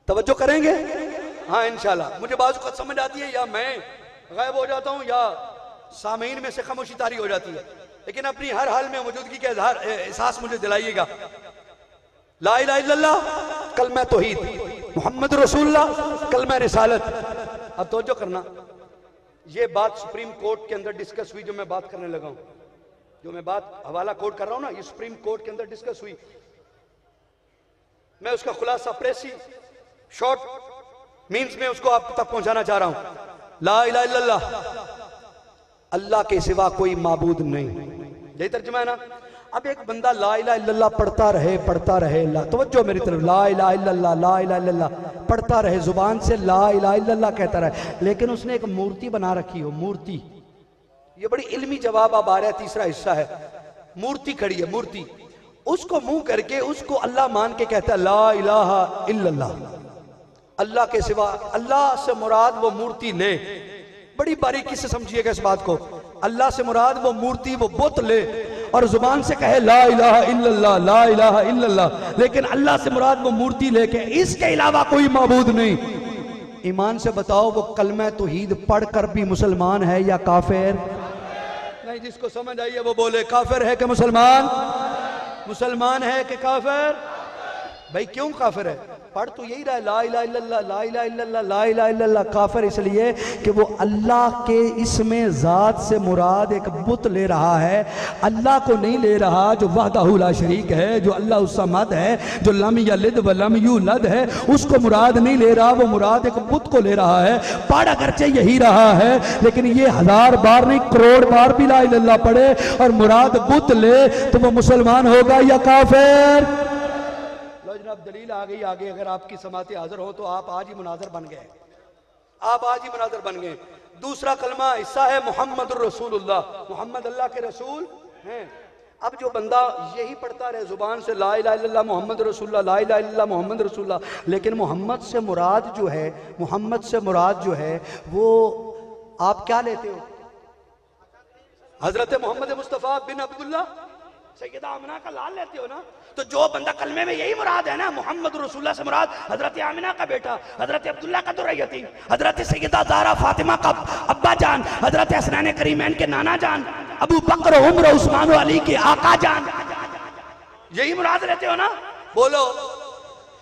तवज्जो करेंगे? हाँ इंशाल्लाह। मुझे बाजू का समझ आती है या मैं गायब हो जाता हूं या सामीन में से खामोशी तारी हो जाती है, लेकिन अपनी हर हाल में मौजूदगी का एहसास मुझे दिलाइएगा। ला इलाहा इल्लल्लाह कलमा तौहीद, मुहम्मद रसूलुल्लाह कलमा रिसालत। अब तवज्जो करना, ये बात सुप्रीम कोर्ट के अंदर डिस्कस हुई, जो मैं बात करने लगा हूं, जो मैं बात हवाला कोर्ट कर रहा हूं ना, ये सुप्रीम कोर्ट के अंदर डिस्कस हुई। मैं उसका खुलासा प्रेसी शॉर्ट मीन्स में उसको आप तक पहुंचाना चाह रहा हूं। ला इलाहा इल्लल्लाह, अल्लाह के सिवा कोई माबूद नहीं, यही तर्जुमा है ना। अब एक बंदा ला इलाहा इल्लल्लाह पढ़ता रहे तवज्जो मेरी तरफ, ला इलाहा इल्लल्लाह ला इलाहा इल्लल्लाह पढ़ता रहे, जुबान से ला इलाहा इल्लल्लाह कहता रहे, लेकिन उसने एक मूर्ति बना रखी हो, मूर्ति। ये बड़ी इल्मी जवाब अब आ रहा है, तीसरा हिस्सा है। मूर्ति खड़ी है, मूर्ति, उसको मुंह करके उसको अल्लाह मान के कहता है ला इलाहा इल्लल्लाह, अल्लाह के सिवा, अल्लाह से मुराद वो मूर्ति ले। बड़ी बारीकी से समझिएगा इस बात को, अल्लाह से मुराद वो मूर्ति, वो बुत ले और जुबान से कहे ला इलाहा इल्लल्लाह ला इलाहा इल्लल्लाह, लेकिन अल्लाह से मुराद वो मूर्ति लेके, इसके अलावा कोई माबूद नहीं। ईमान से बताओ वो कलमा तौहीद पढ़कर भी मुसलमान है या काफिर? नहीं, जिसको समझ आई है वो बोले काफिर है कि मुसलमान? मुसलमान है कि काफिर? भाई क्यों काफिर है? पढ़ तो यही रहा है ला इलाहा इल्लल्लाह ला इलाहा इल्लल्लाह ला इलाहा इल्लल्लाह। काफिर इसलिए कि वो अल्लाह के इसमें ज़ात से मुराद एक बुत ले रहा है, अल्लाह को नहीं ले रहा जो वहदहू ला शरीक है, जो अल्लाह उस-समद है, जो लम यलिद व लम यूलद है, उसको मुराद नहीं ले रहा, वो मुराद एक बुत को ले रहा है। पढ़ अगरचे यही रहा है, लेकिन ये 1000 बार नहीं करोड़ बार भी ला इलाहा इल्लल्लाह पढ़े और मुराद बुत ले तो वो मुसलमान होगा या काफिर? अब दलील आ गई आगे, अगर आपकी समाते हाजिर हो तो आप आज ही मुनाजर बन गए, आप आज ही मुनाजर बन गए। दूसरा कलमा हिस्सा है मुहम्मदुर रसूलुल्लाह, मुहम्मद अल्लाह के रसूल हैं। अब जो बंदा यही पढ़ता रहे जुबान से ला इलाहा इल्लल्लाह मुहम्मद रसूलुल्लाह ला इलाहा इल्लल्लाह मुहम्मद रसूलुल्लाह, लेकिन मोहम्मद से मुराद जो है, मोहम्मद से मुराद जो है वो आप क्या लेते हो? हजरत मोहम्मद मुस्तफ़ा बिन अब्दुल्लाह सैयदा आमिना का लाल लेते हो ना। तो जो बंदा कलमे में यही मुराद है ना, मोहम्मद रसूलुल्लाह से मुराद हजरत आमिना का बेटा, हजरत अब्दुल्ला का दुर्र यतीम, हजरत सैयदा ज़हरा फातिमा का अब्बा जान, हजरत हसनैन करीमैन के नाना जान, अबू बकर उमर उस्मान अली के आका जान, यही मुराद लेते हो ना? बोलो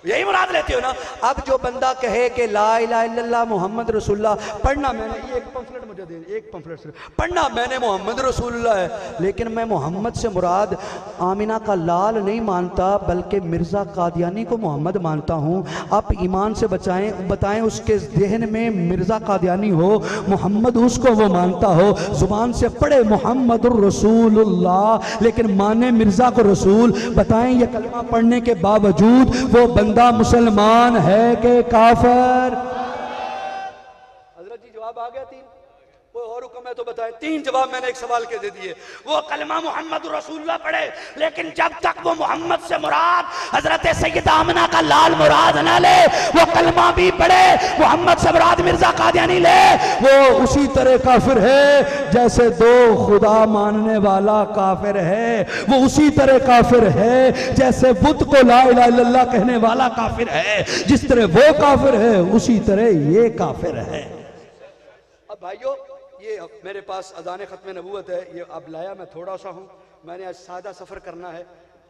यही मुराद लेते हो ना। अब जो बंदा कहे कि ला इलाहा इल्लल्लाह मोहम्मद रसूलुल्लाह पढ़ना, मैंने ये एक पंफलेट मुझे दे, एक पंफलेट से पढ़ना मैंने मोहम्मद रसूलुल्लाह है, लेकिन मैं मोहम्मद से मुराद आमिना का लाल नहीं मानता बल्कि मिर्ज़ा कादियानी को मोहम्मद मानता हूँ। आप ईमान से बताएं उसके जहन में मिर्ज़ा कादियानी हो, मोहम्मद उसको वो मानता हो, जुबान से पढ़े मोहम्मदुर रसूलुल्लाह लेकिन माने मिर्ज़ा को रसूल। बताएं ये कलमा पढ़ने के बावजूद वो बंदा मुसलमान है कि काफिर? हजरत जी जवाब आ गया। तीन कोई और हुक्म है तो बताएं। तीन जवाब मैंने एक सवाल के दे दिए। वो कलमा मोहम्मद रसूलुल्लाह पढ़े, लेकिन जब तक वो मोहम्मद से मुराद हजरत सैयदा आमिना का लाल मुराद ना ले, वो कलमा भी पढ़े मोहम्मद से मुराद मिर्जा कादियानी ले, वो उसी तरह काफिर है जैसे दो खुदा मानने वाला काफिर है। वो उसी तरह काफिर है जैसे बुत को ला इलाहा इल्लल्लाह कहने वाला काफिर है। जिस तरह वो काफिर है उसी तरह ये काफिर है। अब भाइयों ये मेरे पास अज़ान ख़त्म नबूवत है, ये अब लाया मैं थोड़ा सा हूँ। मैंने आज सादा सफ़र करना है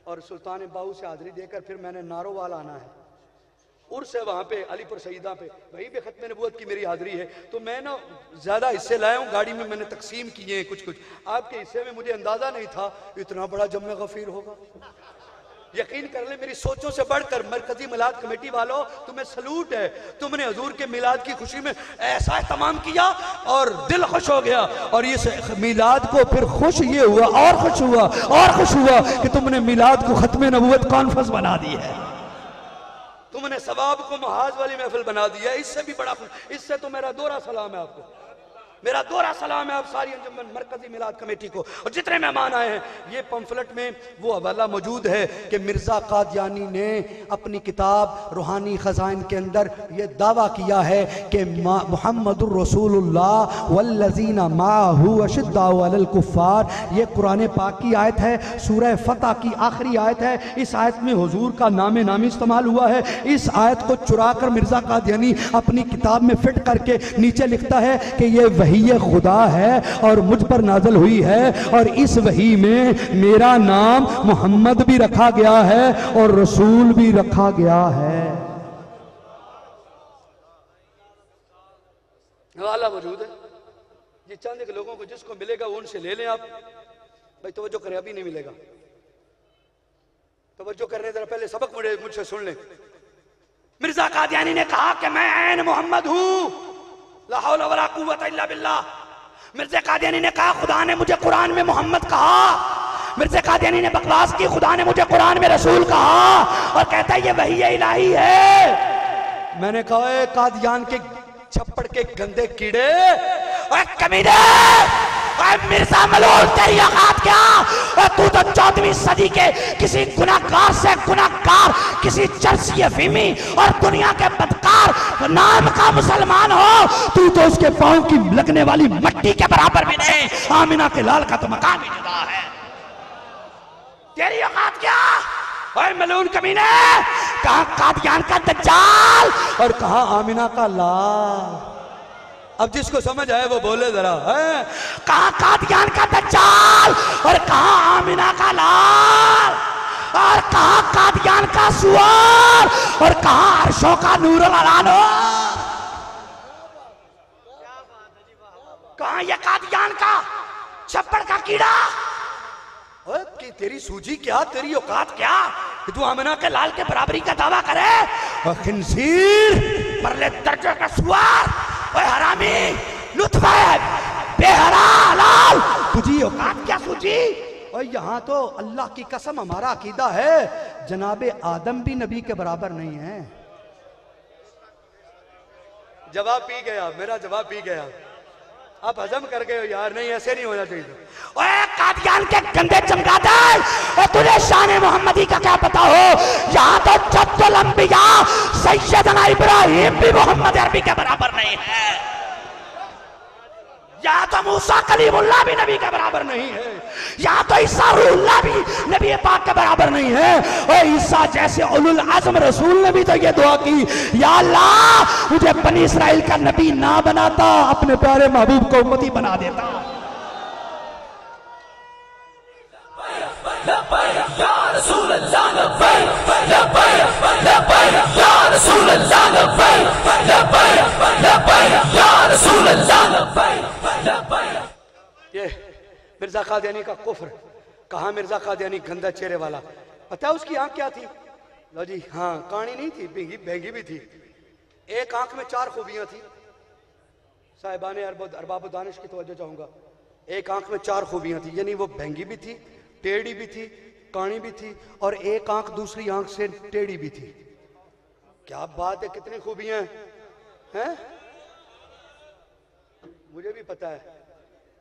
और सुल्तान बाहू से हाज़री देकर फिर मैंने नारोवाल आना है। उर्स है वहाँ पे अलीपुर सईदा पे, वहीं पे ख़त्म नबूवत की मेरी हाज़री है। तो मैं ना ज़्यादा हिस्से लाया हूँ, गाड़ी में मैंने तकसीम किए हैं कुछ कुछ। आपके हिस्से में मुझे अंदाज़ा नहीं था इतना बड़ा जम्मे गफ़ीर होगा। यकीन कर ले मेरी सोचों से बढ़कर मरकजी मिलाद कमेटी वालों तुम्हें सलूट है। तुमने हजूर के मिलाद की खुशी में ऐसा तमाम किया और दिल खुश हो गया। और इस मिलाद को फिर खुश ये हुआ और खुश हुआ और खुश हुआ कि तुमने मिलाद को खत्म नबूवत कॉन्फ्रेंस बना दी है। तुमने सवाब को महाज वाली महफिल बना दिया। इससे भी बड़ा खुश, इससे तो मेरा दोहरा सलाम है आपको, मेरा दोहरा सलाम है आप सारी अंजुमन मरकजी मिलाद कमेटी को और जितने मेहमान आए हैं। ये पंफलेट में वो हवाला मौजूद है कि मिर्ज़ा कादियानी ने अपनी किताब रूहानी ख़ज़ाइन के अंदर ये दावा किया है कि मुहम्मदुर रसूलुल्लाह वल्लज़ीना माअहू अशिद्दाउ अलल कुफ़्फ़ार। ये कुरान पाक की आयत है, सूरह फतह की आखिरी आयत है। इस आयत में हुजूर का नाम नामी इस्तेमाल हुआ है। इस आयत को चुरा कर मिर्ज़ा कादियानी अपनी किताब में फिट करके नीचे लिखता है कि ये वही खुदा है और मुझ पर नाज़िल हुई है और इस वही में मेरा नाम मोहम्मद भी रखा गया है और रसूल भी रखा गया है। हवाला मौजूद है। ये चंद के लोगों को जिसको मिलेगा वो उनसे ले लें आप। भाई तवज्जो करें, अभी नहीं मिलेगा, तवज्जो करने जरा पहले सबक मुझसे सुन लें। मिर्जा कादियानी ने कहा कि मैं ऐन मोहम्मद हूँ, ला हौला वला कुव्वता इल्ला बिल्लाह। मिर्जा कादियानी ने कहा खुदा ने मुझे कुरान में मोहम्मद कहा। मिर्जा कादियानी ने बकवास की, खुदा ने मुझे कुरान में रसूल कहा और कहता है ये वही इलाही है। मैंने कहा कादियान के छप्पड़ के गंदे कीड़े, कमीने, मिर्जा मलूल तेरी औकात क्या? और तू तो 14वीं सदी के किसी गुनाहगार से गुनाहगार, किसी चर्सी अफीमी और दुनिया के बदकार नाम का मुसलमान हो। तू तो उसके पांव की लगने वाली मट्टी के बराबर भी नहीं। आमिना के लाल का तो मकाम ही जुदा है। तेरी औकात क्या? ओए मलून कमीने, कहां कादियान का दज्जाल और कहां आमिना का लाल? अब जिसको समझ आए वो बोले जरा है। कहां कादियान का दज्जाल और कहां आमिना का लाल, और कहां कादियान का सुआर और कहां अर्शों का नूर अलानो? कहां ये कादियान का छप्पड़ का कीड़ा? कि तेरी सूझी क्या, तेरी औकात क्या कि तू आमिना के लाल के बराबरी का दावा करे? खिंजीर, परले दर्जे का सुआर, ओए हरामी, लुत्फा बेहरा लाल, तुझी औकात क्या सूझी? और यहाँ तो अल्लाह की कसम हमारा अकीदा है जनाबे आदम भी नबी के बराबर नहीं है। जवाब पी गया, मेरा जवाब पी गया। आप हजम कर गए हो यार, नहीं ऐसे नहीं होना चाहिए। ओए कादियान के गंदे चमगादड़, और तुझे शान मोहम्मदी का क्या पता हो? यहाँ तो जद्दुल अंबिया सैयदना इब्राहिम भी मोहम्मद अरबी के बराबर नहीं है। यहाँ तो मूसा कलीमुल्लाह भी नबी के बराबर नहीं है। यहाँ तो ईसा रूहुल्लाह भी नबी पाक के बराबर नहीं है। और ईसा जैसे उलुल आज़म रसूल ने भी तो ये दुआ की, या अल्लाह मुझे बनी इस्राइल का नबी ना बनाता, अपने प्यारे महबूब को उम्मती बना देता। या रसूल अल्लाह, ये मिर्जा कादियानी का कुफ्र। कहा मिर्जा कादियानी गंदा चेहरे वाला। पता है उसकी आंख क्या थी? लो जी, हाँ, कानी नहीं थी, बेंगी बेंगी भी थी। एक आंख में 4 खूबियां थी। साहिबाने अरबाब दानिश की तवज्जो चाहूंगा। एक आंख में 4 खूबियां थी, यानी वो बेंगी भी थी, टेढ़ी भी थी, कानी भी थी, और एक आंख दूसरी आंख से टेढ़ी भी थी। क्या बात है, कितनी खूबियां हैं? मुझे भी पता है,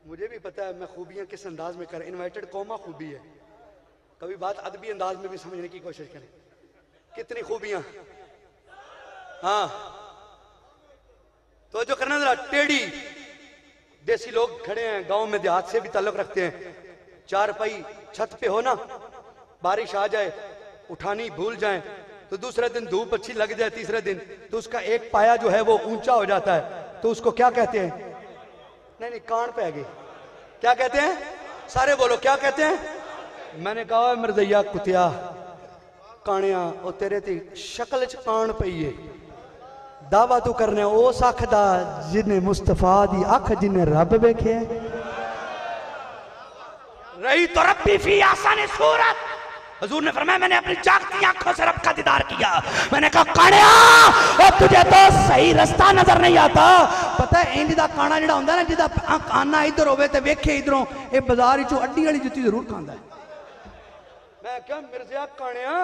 मुझे भी पता है मैं खूबियां किस अंदाज में कर। इन्वर्टेड कॉमा खूबी है। कभी बात अदबी अंदाज में भी समझने की कोशिश करें। कितनी खूबियां। हाँ, तो जो करना जरा, टेढ़ी। देसी लोग खड़े हैं, गांव में देहात से भी ताल्लुक रखते हैं। 4 पाई छत पे हो ना, बारिश आ जाए, उठानी भूल जाए, तो दूसरे दिन धूप अच्छी लग जाए, तीसरे दिन तो उसका एक पाया जो है वो ऊंचा हो जाता है, तो उसको क्या कहते हैं? नहीं, कान पे गई। क्या कहते हैं? सारे बोलो, क्या कहते हैं? मैंने कहा मरदैया कुतिया कानिया, ओ तेरे ती शक्ल च कान पई है। दावा तू करने उस अख दा जिन्हें मुस्तफा दी अख जिन्हें रब वेखे रही तो रब्बी फी आसानी सूरत। हजूर ने फरमाया मैंने अपनी जागती आंखों से रब का दीदार किया। मैंने कहा कानिया, और तुझे तो सही रास्ता नजर नहीं आता। पता है इंज दा काना जिहड़ा हुंदा ना, जिहदा काना इधर होवे ते वेखे इधरों, ए बाजार विचों अड्डी वाली जुत्ती जरूर खांदा है। मैं क्या मिर्जा कानिया,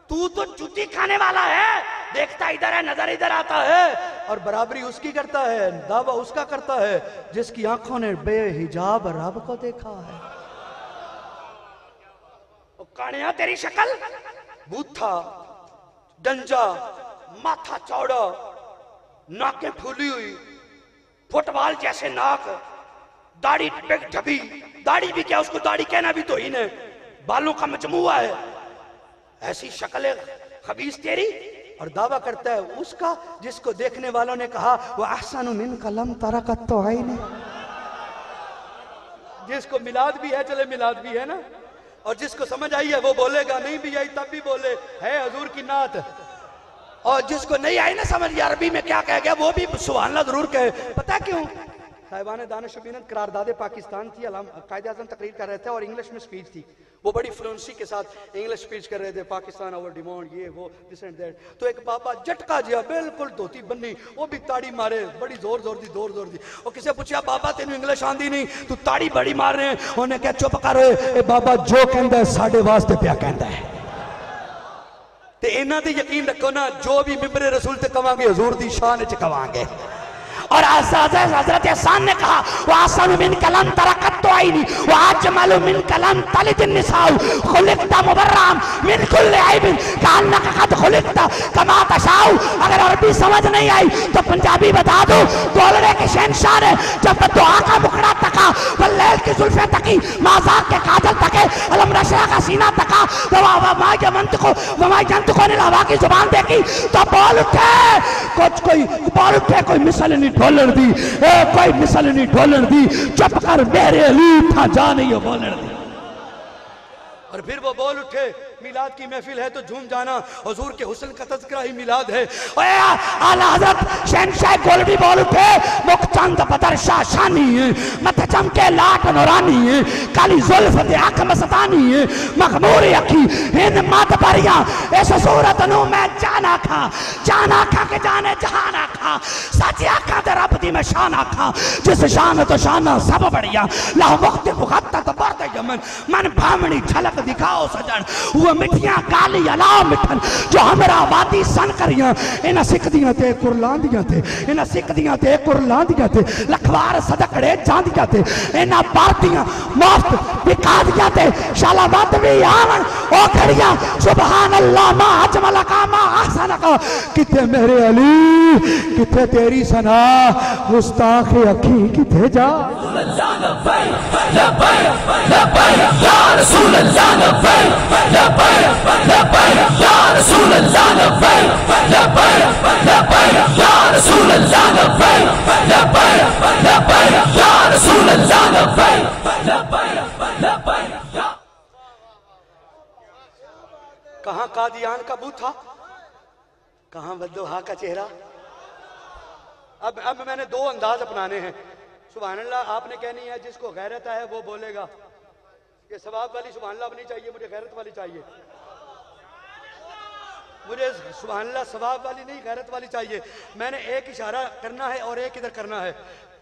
तू तो जूती खाने वाला है, देखता इधर है, नजर इधर आता है, और बराबरी उसकी करता है, दावा उसका करता है जिसकी आंखों ने बेहिजाब रब को देखा है। कानिया तेरी शक्ल बूथा, डंजा, माथा चौड़ा, नाकें फूली हुई, फुटबॉल जैसे नाक, दाढ़ी ढबी, दाढ़ी भी क्या, उसको दाढ़ी कहना भी तो ही ने, बालों का मजमुआ है, ऐसी शक्ल खबीस तेरी। और दावा करता है उसका जिसको देखने वालों ने कहा वह अहसनु मिन कलम तरकत तो है नहीं। जिसको मिलाद भी है, चले मिलाद भी है ना, और जिसको समझ आई है वो बोलेगा, नहीं भी आई तब भी बोले है हजूर की नात। और जिसको नहीं आई ना समझ अरबी में क्या कह गया, वो भी सुभान अल्लाह जरूर कहे। पता क्यों? साहिबान दानिश बीनत करारदादे पाकिस्तान थी, कायदे आज़म तकरीर कर रहे थे और इंग्लिश में स्पीच थी। वो बड़ी फ्लुएंसी के साथ इंग्लिश स्पीच कर रहे थे, पाकिस्तान आवर डिमांड, ये वो दिस एंड दैट। तो एक बाबा झटका जिया, बिल्कुल धोती बन्नी, वो भी ताड़ी मारे, बड़ी जोर जोर दी, जोर जोर दी। और किसी पूछा बाबा तेन इंग्लिश आंदी नहीं, तू ताड़ी बड़ी मार रहे हैं? उन्हें क्या चुप कर ए बाबा, जो कहता है साढ़े वास्ते प्या कहता है। ते इन्हां ते यकीन रखो ना, जो भी मिंबरे रसूल ते कवांगे हजूर दी शान च कवांगे। और हजरत हसन ने कहा वह आसन मिन कलम तरकत तो आई नहीं, वह अजमल मिन कलम तलिद निसाउ खुलिकता मुबर्राम मिन कुल्ली ऐबिन कान्नका कद खुलिकता कमा तशाउ। अगर अरबी समझ नहीं आई तो पंजाबी बता दो। गोलड़े के शहंशाह ने जब दुआ का मुखड़ा तका, वल्लैल की जुल्फे तकी, माज़ाक के काजल तके, अलम रशा का सीना तका, वमा यमंत को वमा यंत को ने हवा की जुबान देखी तो बोल उठे, कुछ कोई बोल उठे, कोई मिसल नहीं ढोलन दी, कोई मिसल नहीं ढोलन दी, चुप कर मेरे अली था जा नहीं हो बोलन दी। और फिर वो बोल उठे, मिलाद की महफिल है तो झूम जाना, हुजूर के हुस्न का तज़किरा ही मिलाद है। आला हज़रत शहंशाह गोल्डी बोल उठे, मुख चंद बदर शाशानी है, मथे चमके लाट नूरानी है, काली जुल्फ ते आंख मस्तानी है, मखमूर अखी हिंद मत परिया, इस सूरत नु मैं जाना खा के जाने जहाना खा, सच्ची आखा ते रब दी मैं शान आखा, जिस शान तो शाना सब बढ़िया, ला वक्त मुखत्ता तो बढ़ते यमन, मन भामनी झलक दिखाओ सजन, वो मिठियां गाली अलाओ मिठन, जो हमरा वादी सन करियां, इन्हां सिकदियां ते कुरलांदियां थे, इन्हां सिकदियां ते कुरलांदियां थे, लखवार सदकड़े जांदियां थे, इन्हां पार्टियां मुफ्त बिकादियां थे, शालावत भी आवन ओ खड़ियां, सुभान अल्लाह मा अजमल का मा अहसन का। किथे मेरे अली, किथे तेरी सना, गुस्ताख अखी किथे जा। कहां कादियान का बूथा, कहाँ वद्दुहा का चेहरा। अब मैंने दो अंदाज अपनाने हैं। सुभान अल्लाह आपने कहनी है, जिसको गैरत है वो बोलेगा। ये सवाब वाली सुभान अल्लाह नहीं चाहिए, मुझे गैरत वाली चाहिए। मुझे सुभान अल्लाह सवाब वाली नहीं, गैरत वाली चाहिए। मैंने एक इशारा करना है और एक इधर करना है।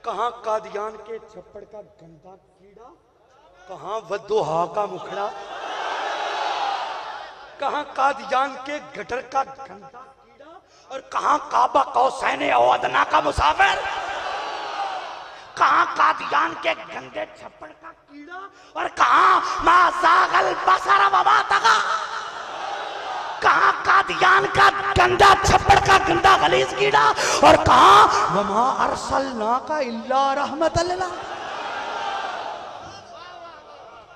कहाँ कादियान के छप्पड़ का गंदा कीड़ा, कहाँ वद्दुहा का मुखड़ा, कहाँ कादियान के गटर का गंदा कीड़ा, और कहाँ काबा कौसैन अदना का मुसाफिर। कहाँ कादियान के गंदे छप्पड़ का कीड़ा, और कहाँ माज़ागल बसर वमा तगा। कहाँ कादियान का गंदा छप्पड़ का गंदा गलीज कीड़ा, और कहाँ वमा अरसलना का इल्ला रहमतल लिल।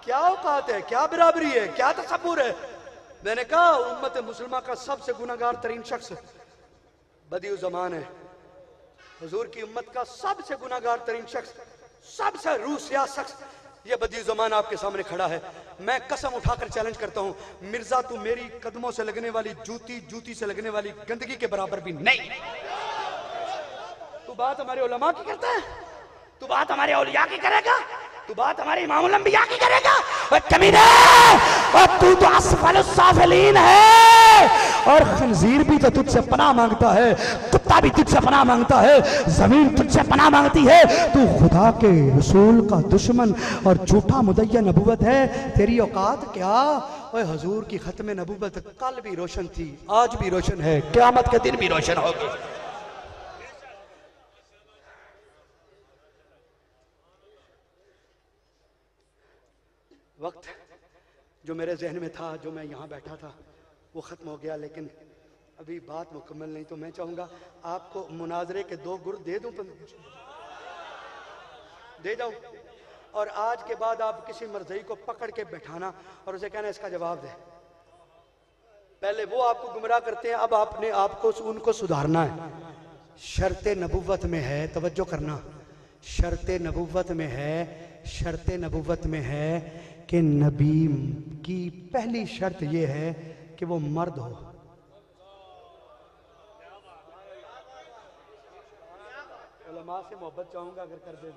क्या औकात है, क्या बराबरी है, क्या तसव्वुर है। मैंने कहा उम्मत मुसलमान का सबसे गुनाहगार तरीन शख्स बदिउ ज़मान है। हुजूर की उम्मत का सबसे गुनाहगार तरीन शख्स, सबसे रूसिया शख्स, ये बदिउ ज़मान आपके सामने खड़ा है। मैं कसम उठाकर चैलेंज करता हूं, मिर्जा तू मेरी कदमों से लगने वाली जूती, जूती से लगने वाली गंदगी के बराबर भी नहीं। तू बात हमारे उलमा की करता है, तू बात हमारे औलिया की करेगा, तू बात हमारे इमामुल अंबिया की करेगा। और कमीने, और तू तो अस्फलुस साफिलीन है, और खंजीर भी तो तुझसे पनाह मांगता है, कुत्ता भी तुझसे पनाह मांगता है, जमीन तुझसे पनाह मांगती है। तू खुदा के रसूल का दुश्मन और झूठा मुदय्या नबूवत है। तेरी औकात क्या। ओए हुजूर की खत्म नबूवत कल भी रोशन थी, आज भी रोशन है, क़यामत के दिन भी रोशन होगी। वक्त जो मेरे जहन में था, जो मैं यहाँ बैठा था, वो ख़त्म हो गया, लेकिन अभी बात मुकम्मल नहीं। तो मैं चाहूँगा आपको मुनाजरे के दो गुर दे दूँ, दे जाऊँ, और आज के बाद आप किसी मर्ज़ई को पकड़ के बैठाना और उसे कहना इसका जवाब दे। पहले वो आपको गुमराह करते हैं, अब आपने आपको उनको सुधारना है। शर्त नबुव्वत में है, तवज्जो करना, शर्त नबुव्वत में है, शर्त नबुव्वत में है कि नबी की पहली शर्त यह है कि वो मर्द हो। उलमा से मोहब्बत चाहूंगा अगर कर दे।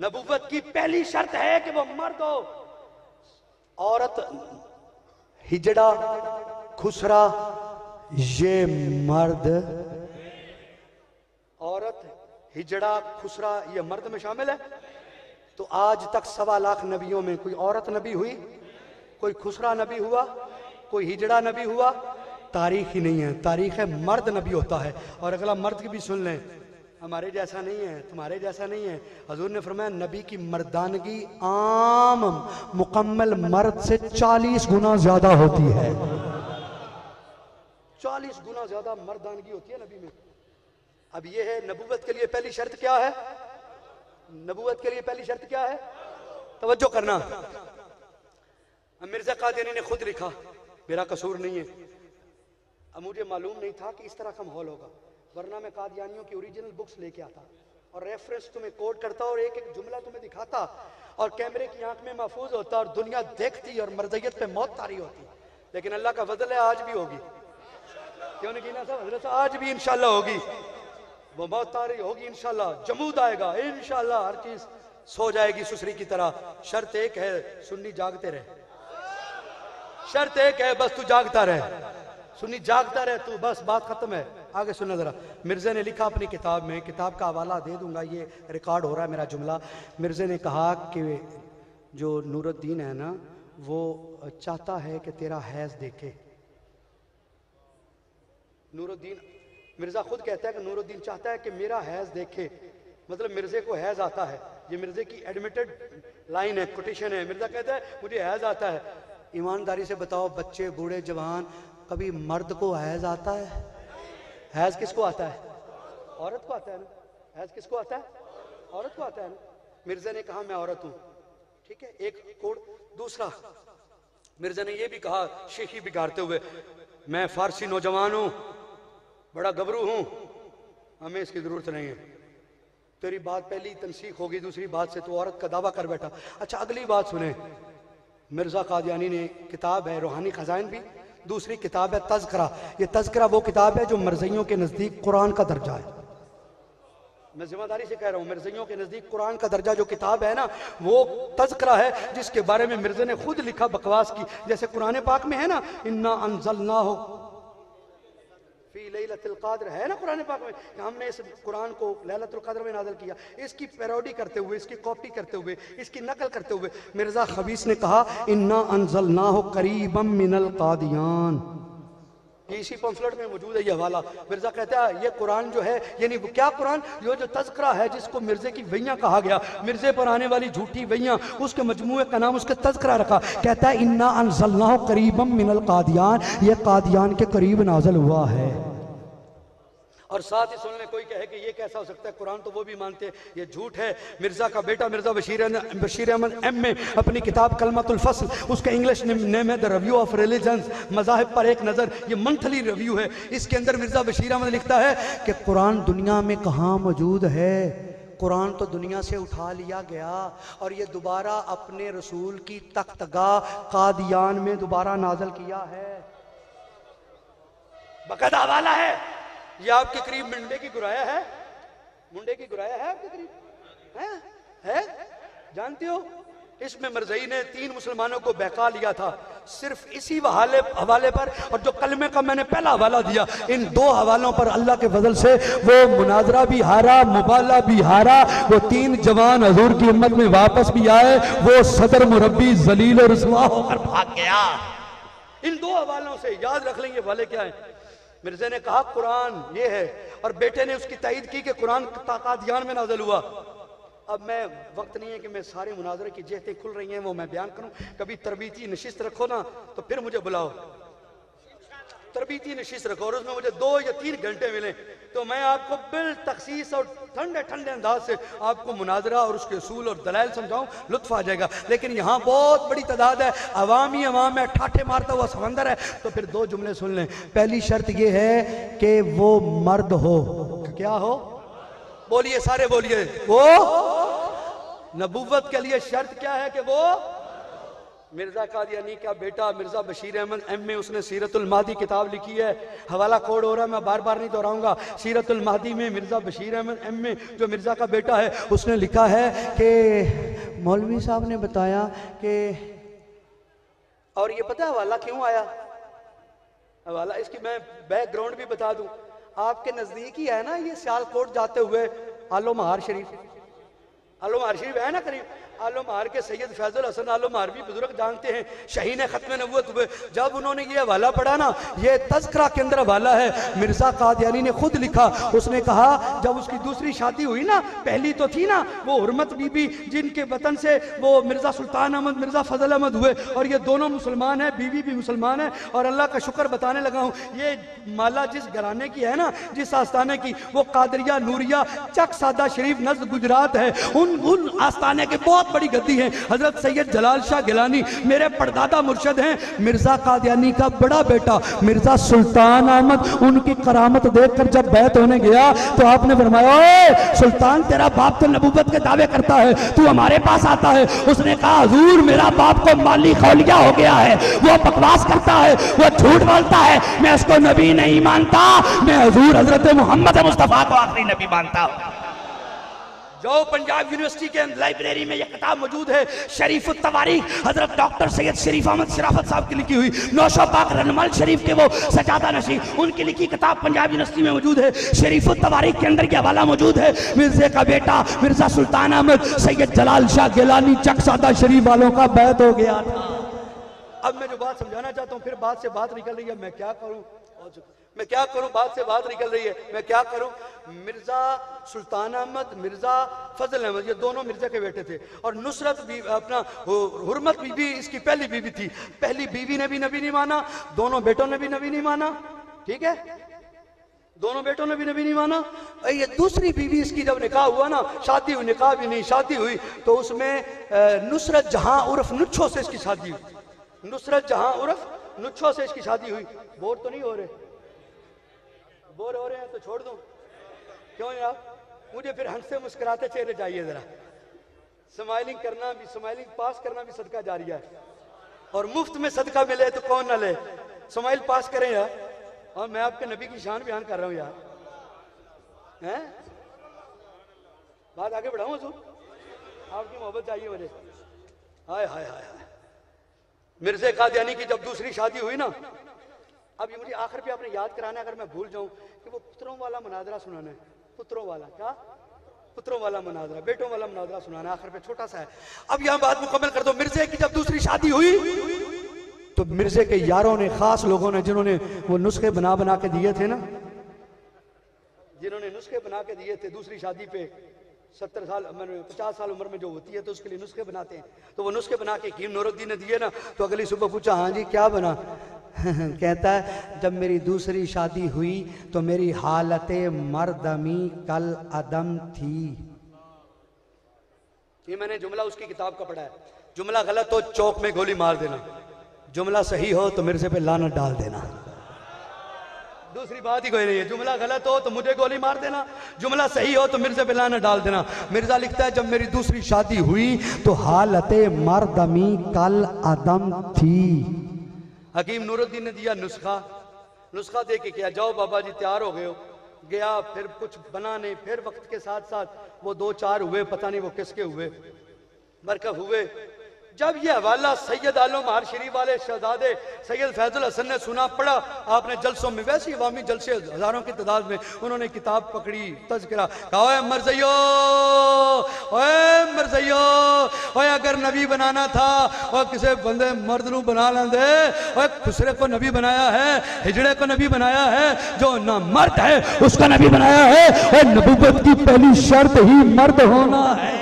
नबुव्वत की पहली शर्त है कि वो मर्द हो। औरत हिजड़ा खुसरा ये मर्द, औरत हिजड़ा खुसरा ये मर्द में शामिल है। तो आज तक 1.25 लाख नबियों में कोई औरत नबी हुई, कोई खुसरा नबी हुआ, कोई हिजड़ा नबी हुआ? तारीख ही नहीं है। तारीख है मर्द नबी होता है। और अगला मर्द की भी सुन लें, हमारे जैसा नहीं है, तुम्हारे जैसा नहीं है। हजूर ने फरमाया नबी की मर्दानगी आम मुकम्मल मर्द से 40 गुना ज्यादा होती है। 40 गुना ज्यादा मर्दानगी होती है नबी में। अब यह है नबूवत के लिए पहली शर्त क्या है? नबूवत के लिए पहली शर्त क्या है? तवज्जो करना। मिर्जा कादियानी ने खुद लिखा, मेरा कसूर नहीं है। अब मुझे मालूम नहीं था कि इस तरह का माहौल होगा, वरना मैं कादियानियों की ओरिजिनल बुक्स लेके आता और रेफरेंस तुम्हें कोट करता और एक एक जुमला तुम्हें दिखाता और कैमरे की आंख में महफूज होता और दुनिया देखती और मर्जियत पे मौत तारी होती। लेकिन अल्लाह का फजल है, आज भी होगी। क्यों नहीं कीना साहब? हजरत आज भी इंशाल्लाह होगी, वो मौत तारी होगी इंशाल्लाह। जमूद आएगा इंशाल्लाह, हर चीज सो जाएगी सुसरी की तरह। शर्त एक है, सुन्नी जागते रहे। शर्त एक है, बस तू जागता रहे, सुन्नी जागता रहे तू, बस बात खत्म है। आगे सुनना जरा। मिर्जे ने लिखा अपनी किताब में, किताब का हवाला दे दूंगा, ये रिकॉर्ड हो रहा है मेरा जुमला। मिर्जे ने कहा कि जो नूरुद्दीन है ना, वो चाहता है कि तेरा हैज देखे। नूरुद्दीन, मिर्जा खुद कहता है कि नूरुद्दीन चाहता है कि मेरा हैज देखे, मतलब मिर्जे को हैज आता है। ये मिर्जे की एडमिटेड लाइन है, कोटेशन है। मिर्जा कहता है मुझे हैज आता है। ईमानदारी से बताओ, बच्चे बूढ़े जवान, कभी मर्द को हैज आता है? हैज किसको आता है? औरत को आता है ना। हैज किसको आता है? औरत को आता है ना। मिर्जा ने कहा मैं औरत हूं, ठीक है, एक कोड। दूसरा, मिर्जा ने यह भी कहा शेखी बिगाड़ते हुए, मैं फारसी नौजवान हूं, बड़ा गबरू हूं, हमें इसकी जरूरत नहीं है। तेरी बात पहली तनसीख होगी, दूसरी बात से तू औरत का दावा कर बैठा। अच्छा, अगली बात सुने। मिर्जा कादियानी ने किताब है रूहानी खजाइन भी, दूसरी किताब है तज़किरा। ये तज़किरा वो किताब है जो मरज़इयों के नज़दीक कुरान का दर्जा है। मैं जिम्मेदारी से कह रहा हूँ, मिर्ज़इयों के नज़दीक कुरान का दर्जा जो किताब है ना, वो तज़किरा है, जिसके बारे में मिर्ज़े ने खुद लिखा, बकवास की। जैसे कुरान पाक में है ना, इन्ना अंज़लनाहु फी लैलतिल क़द्र, है ना कुरान पाक में, हमने इस कुरान को लैलतुल क़द्र में नाज़िल किया। इसकी पैरोडी करते हुए, इसकी कॉपी करते हुए, इसकी नकल करते हुए मिर्ज़ा खबीस ने कहा इन्ना अंज़लनाहु क़रीबम मिनल क़ादियान। इसी पंफलेट में मौजूद है ये हवाला। मिर्जा कहता है ये कुरान जो है, यानी क्या कुरान, ये जो तज़किरा है जिसको मिर्जे की वैयां कहा गया, मिर्जे पर आने वाली झूठी वैयां, उसके मजमूए का नाम उसके तज़किरा रखा। कहता है इन्ना अंज़लनाहु क़रीबम मिनल क़ादियान, ये कादियान के करीब नाज़िल हुआ है। और साथ ही सुन ले, कोई कहे कि ये कैसा हो सकता है, कुरान तो वो भी मानते हैं, ये झूठ है। मिर्जा का बेटा मिर्जा बशीर अहमद एम में अपनी किताब कलमतुल फ़स्ल, उसका इंग्लिश नेम है द रिव्यू ऑफ रिलीजन्स, मज़ाहिब पर एक नज़र, ये मंथली रिव्यू है। इसके अंदर मिर्जा बशीर अहमद लिखता है कि कुरान दुनिया में कहाँ मौजूद है, कुरान तो दुनिया से उठा लिया गया और ये दोबारा अपने रसूल की तख्तगाह कादियान में दोबारा नाज़िल किया है। बकायदा हवाला है। ये आपके करीब मुंडे की गुराया है, मुंडे की गुराया है आपके करीब, है? जानते हो, इसमें मरज़ई ने 3 मुसलमानों को बहका लिया था सिर्फ इसी हवाले पर। और जो कलमे का मैंने पहला हवाला दिया, इन 2 हवालों पर अल्लाह के फजल से वो मुनाजरा भी हारा, मुबाला भी हारा। वो 3 जवान हजूर की उम्मत में वापस भी आए, वो सदर मुरब्बी जलील और रुसवा होकर भाग गया। इन 2 हवालों से याद रख लेंगे वाले क्या है। मिर्जे ने कहा कुरान ये है, और बेटे ने उसकी तायीद की कि कुरान कादियान में नाज़िल हुआ। अब मैं, वक्त नहीं है कि मैं सारे मुनाजरे की जेहतें खुल रही हैं वो मैं बयान करूं। कभी तरबीती नशिस्त रखो ना तो फिर मुझे बुलाओ, तरबीती नशिस्त रखो और उसमें मुझे 2 या 3 घंटे मिले तो मैं आपको बिल तखसीस और ठंडे ठंडे अंदाज से आपको मुनाजरा और उसके असूल और दलाइल समझाऊं, लुत्फ आ जाएगा। लेकिन यहाँ बहुत बड़ी तादाद है, अवाम ही अवाम है, ठाठे मारता हुआ समंदर है। तो फिर 2 जुमले सुन लें। पहली शर्त यह है कि वो मर्द हो। क्या हो? बोलिए, सारे बोलिए। वो नबूवत के लिए शर्त क्या है कि वो मिर्जा कादियानी का बेटा मिर्जा बशीर अहमद एम में, उसने सीरतुल महदी किताब लिखी है। हवाला कोड हो रहा है, मैं बार बार नहीं दोहराऊंगा। सीरतुल महदी में मिर्जा बशीर अहमद एम में जो मिर्जा का बेटा है, उसने लिखा है कि मौलवी साहब ने बताया कि, और ये पता है हवाला क्यों आया? हवाला इसकी मैं बैकग्राउंड भी बता दूं। आपके नजदीक ही है ना ये सियालकोट जाते हुए आलो महार शरीफ, आलो महार शरीफ है ना करीब। आलो महार के सैयद फैजुल हसन आलो महारवी बुजुर्ग जानते हैं, शहीन खत्म नबूवत हुए। जब उन्होंने ये हवाला पढ़ा ना, ये तज़किरा के अंदर हवाला है, मिर्जा कादियानी ने खुद लिखा। उसने कहा जब उसकी दूसरी शादी हुई ना, पहली तो थी ना वो हुरमत बीबी, जिनके वतन से वो मिर्जा सुल्तान अहमद मिर्जा फजल अहमद हुए, और ये दोनों मुसलमान है, बीवी भी मुसलमान है। और अल्लाह का शुक्र बताने लगा हूँ, ये माला जिस घराने की है ना, जिस आस्थाने की, वो कादरिया नूरिया चक सादा शरीफ नज़्द गुजरात है। उन आस्थाने के बहुत बड़ी गद्दी है। हजरत सैयद जलाल शाह गिलानी मेरे परदादा मुर्शद हैं। मिर्जा कादियानी का बड़ा बेटा मिर्जा सुल्तान अहमद, उनकी करामत देखकर जब बैत होने गया तो आपने फरमाया, ओए सुल्तान, तेरा बाप तो नबूवत के दावे करता है, तू हमारे पास आता है। उसने कहा हुजूर, मेरा बाप को माली खौलिया हो गया है, वो बकवास करता है, वो झूठ बोलता है, मैं उसको नबी नहीं मानता, मैं हुजूर हजरत मोहम्मद मुस्तफा को आखिरी नबी मानता हूं। जो पंजाब यूनिवर्सिटी के लाइब्रेरी में यह किताब मौजूद है, शरीफ तवारीख, हजरत डॉक्टर सैयद शरीफ अहमद शराफत साहब की लिखी हुई, नौशा पाक रनमल शरीफ के वो सजादा नशी, उनकी लिखी किताब पंजाब यूनिवर्सिटी में मौजूद है। शरीफ तवारीख के अंदर यह हवाला मौजूद है। मिर्जे का बेटा मिर्जा सुल्तान अहमद सैयद जलाल शाह गिलानी चक सादा शरीफ वालों का बैत हो गया था। अब मैं जो बात समझाना चाहता हूँ, फिर बात से बात निकल रही है, मैं क्या करूँ, मैं क्या करूं, बात से बात निकल रही है, मैं क्या करूं। मिर्जा सुल्तान अहमद मिर्जा फजल अहमद, ये दोनों मिर्जा के बेटे थे। और नुसरत भी अपना हुरमत बीबी इसकी पहली बीवी थी। पहली बीवी ने भी नबी नहीं माना, दोनों बेटों ने भी नबी नहीं माना, ठीक है, दोनों बेटों ने भी नबी नहीं माना। ये दूसरी बीवी इसकी जब निकाह हुआ ना, शादी हुई, निकाह भी नहीं, शादी हुई, तो उसमें नुसरत जहां उर्फ नुच्छो से इसकी शादी हुई। नुसरत जहां उर्फ नुच्छो से इसकी शादी हुई। बोर तो नहीं हो रहे? बोर हो रहे हैं तो छोड़ दूं? क्यों यार, मुझे फिर हंसते मुस्कुराते चेहरे चाहिए जरा। स्माइलिंग करना भी, स्माइलिंग पास करना भी सदका जारिया है, और मुफ्त में सदका मिले तो कौन ना ले। स्माइल पास करें यार। और मैं आपके नबी की शान बयान कर रहा हूं यार, हैं? बात आगे बढ़ाऊं हजूर? आपकी मोहब्बत चाहिए मुझे। हाय हाय हाय हाय। मिर्ज़ा कादियानी की जब दूसरी शादी हुई ना, अब ये मुझे आखिर पे आपने याद कराना है, अगर मैं भूल जाऊं कि वो पुत्रों वाला मुनाजरा सुनाना है। पुत्रों वाला क्या? पुत्रों वाला मुनाजरा, बेटों वाला मुनाजरा सुनाना, आखिर पे छोटा सा है। अब यहां बात मुकम्मल कर दो। मिर्ज़ा की जब दूसरी शादी हुई तो मिर्ज़ा के यारों ने, खास लोगों ने, जिन्होंने वो नुस्खे बना बना के दिए थे ना, जिन्होंने नुस्खे बना के दिए थे दूसरी शादी पे, 70 साल 50 साल उम्र में जो होती है तो उसके लिए नुस्खे बनाते हैं, तो वो नुस्खे बना के हकीम नूरुद्दीन ने दिए ना, तो अगली सुबह पूछा, हाँ जी क्या बना? कहता है जब मेरी दूसरी शादी हुई तो मेरी हालत मर्दमी कल अदम थी। ये मैंने जुमला उसकी किताब का पढ़ा है। जुमला गलत हो चौक में गोली मार देना, जुमला सही हो तो मेरे से पे लानत डाल देना, दूसरी बात ही कोई नहीं है। जुमला गलत हो तो मुझे गोली मार देना, जुमला सही हो तो मिर्ज़ा पे लानत डाल देना। मिर्ज़ा लिखता है जब मेरी दूसरी शादी हुई तो हालत मर्दमी कल अदम थी। हकीम नूरुद्दीन ने दिया नुस्खा, नुस्खा दे के किया, जाओ बाबा जी तैयार हो गए हो। गया, फिर कुछ बनाने, फिर वक्त के साथ साथ वो 2-4 हुए, पता नहीं वो किसके हुए, मरकब हुए। जब ये हवाला सैयद आलम महार शरीफ वाले शहजादे सैयद फैजुल हसन ने सुना, पढ़ा आपने जलसों में, वैसे अवामी जलसे हजारों की तादाद में, उन्होंने किताब पकड़ी, तज़किरा, कहा ओए मरज़इयो, ओए मरज़इयो, ओए अगर नबी बनाना था और किसी बंदे मर्द नू बना लेंदे, ओए खुसरे को नबी बनाया है, हिजड़े को नबी बनाया है, जो ना मर्द है उसका नबी बनाया है, और नबूवत की पहली शर्त ही मर्द होना है।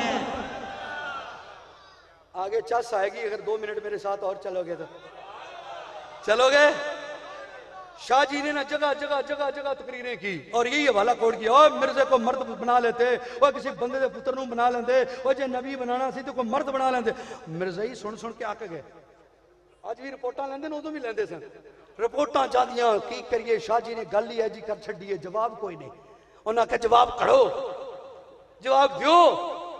आगे चस आएगी अगर 2 मिनट मेरे साथ और चलोगे तो। चलोगे? शाह जी ने ना जगह जगह जगह जगह तकरीरें की और यही हवाला कोड किया, और मिर्ज़े को मर्द बना लेते, और किसी बंदे के पुत्र नू बना लेंदे, और जो नबी बनाना सी तो कोई मर्द बना लेंदे। मिर्ज़ा ही सुन सुन के आक गए। अज भी रिपोर्टां लेंदे ने, उदों भी लेंदे सन रिपोर्टां जादियां, की करिए शाह जी ने गल ही है जी कर छड्डी, जवाब कोई नहीं। उन्हें आख्या जवाब करो, जवाब दो।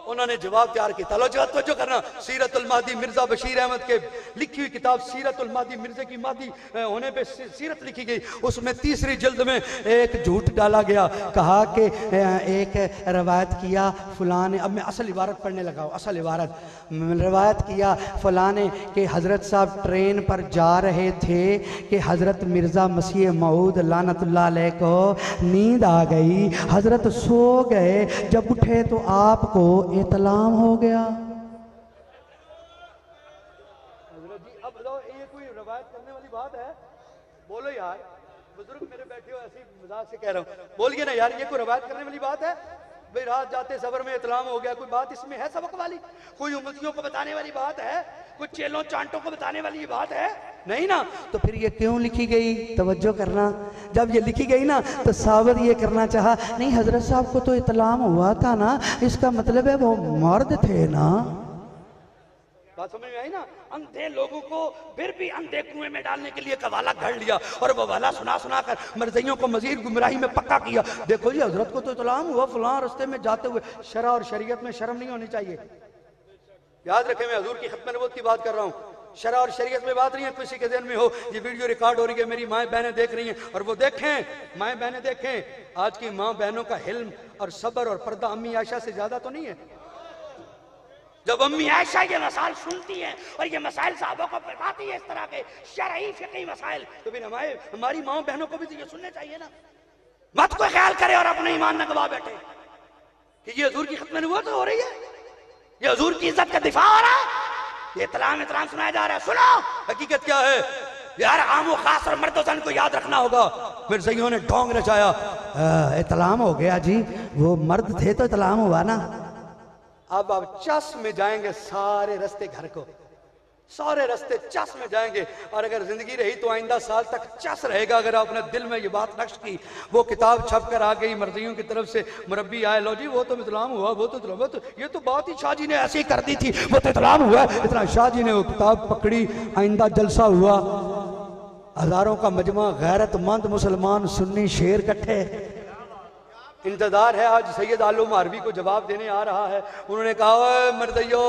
उन्होंने जवाब तैयार किया। लो जवाब तो करना, सीरतुल महदी मिर्जा बशीर अहमद के लिखी हुई किताब सीरतुल महदी, मिर्जे की महदी होने पे सीरत लिखी गई। उसमें तीसरी जल्द में एक झूठ डाला गया, कहा कि एक रवायत किया फलां ने, अब मैं असल इबारत पढ़ने लगा हूँ, असल इबारत, रवायत किया फलां ने कि हज़रत साहब ट्रेन पर जा रहे थे कि हज़रत मिर्ज़ा मसीह मऊद लानतुल्लाह अलैह को नींद आ गई, हज़रत सो गए, जब उठे तो आपको इतलाम हो गया। हज़रत जी अब बताओ ये कोई रवायत करने वाली बात है? बोलो यार, बुजुर्ग मेरे बैठे हो, ऐसी मजाक से कह रहा हूँ, बोलिए ना यार, ये कोई रवायत करने वाली बात है? भाई रात जाते सफर में इतलाम हो गया, कोई बात इसमें है सबक वाली? कोई उम्मतियों को बताने वाली बात है? कोई चेलों चांटों को बताने वाली ये बात है? नहीं ना। तो फिर ये क्यों लिखी गई? तवज्जो करना, जब ये लिखी गई ना तो साबित ये करना चाहा, नहीं हजरत साहब को तो इतलाम हुआ था ना, इसका मतलब है वो मर्द थे ना। बात समझ में आई ना? अंधे लोगों को फिर भी अंधे कुएं में डालने के लिए कवाला घड़ लिया, और वो वाला सुना सुना कर मर्जियों को मजीद गुमराही में पक्का किया। देखो जी हजरत को तो इतलाम हुआ फलां रास्ते में जाते हुए। शरा और शरीयत में शर्म नहीं होनी चाहिए, याद रखें, मैं हजूर की खिदमत नबूवत की बात कर रहा हूँ। शरा और शरीयत में बात नहीं है, किसी के ज़हन में हो ये वीडियो रिकॉर्ड हो रही है, मेरी माएँ बहनें देख रही हैं, और वो देखें, माएँ बहनें देखें, आज की माँ बहनों का हिल्म और सब्र और पर्दा अम्मी आयशा से ज्यादा तो नहीं है। जब अम्मी आयशा ये मसाइल सुनती हैं और ये मसाइल साहबों को बताती है, इस तरह के शरई फिक़ही मसाइल, तो फिर हमारी माँ बहनों को भी तो ये सुनने चाहिए ना। मत कोई ख्याल करे और अपने ईमान न गवा बैठे कि ये हजूर की खिदमत नबूवत हो रही है, ये हजूर की इज्जत का दिफा हो रहा है, ये इतलाम इतलाम सुनाया जा रहा है। सुनो हकीकत क्या है यार, आम व खास और मर्दोजन को याद रखना होगा। फिर सईयों ने ढोंग रचाया, इतलाम हो गया जी, वो मर्द थे तो इतलाम हुआ ना। अब आप चस में जाएंगे सारे रास्ते घर को, सारे रास्ते चस में जाएंगे, और अगर जिंदगी रही तो आइंदा साल तक चस रहेगा। अगर आपने दिल में ये बात नक्श की, वो किताब छप कर आ गई मर्जियों की तरफ से, मुरब्बी आए, लो जी वो तो इतलाम हुआ, वो तो इतलाम, तो ये तो बात ही शाह जी ने ऐसे ही कर दी थी, वो तो इतलाम हुआ। इतना शाह जी ने वो किताब पकड़ी, आइंदा जलसा हुआ, हजारों का मजमा, गैरतमंद मुसलमान सुन्नी शेर इकट्ठे, इंतजार है, आज सैयद आलम मारवी को जवाब देने आ रहा है। उन्होंने कहा, ओए मर्दैयो,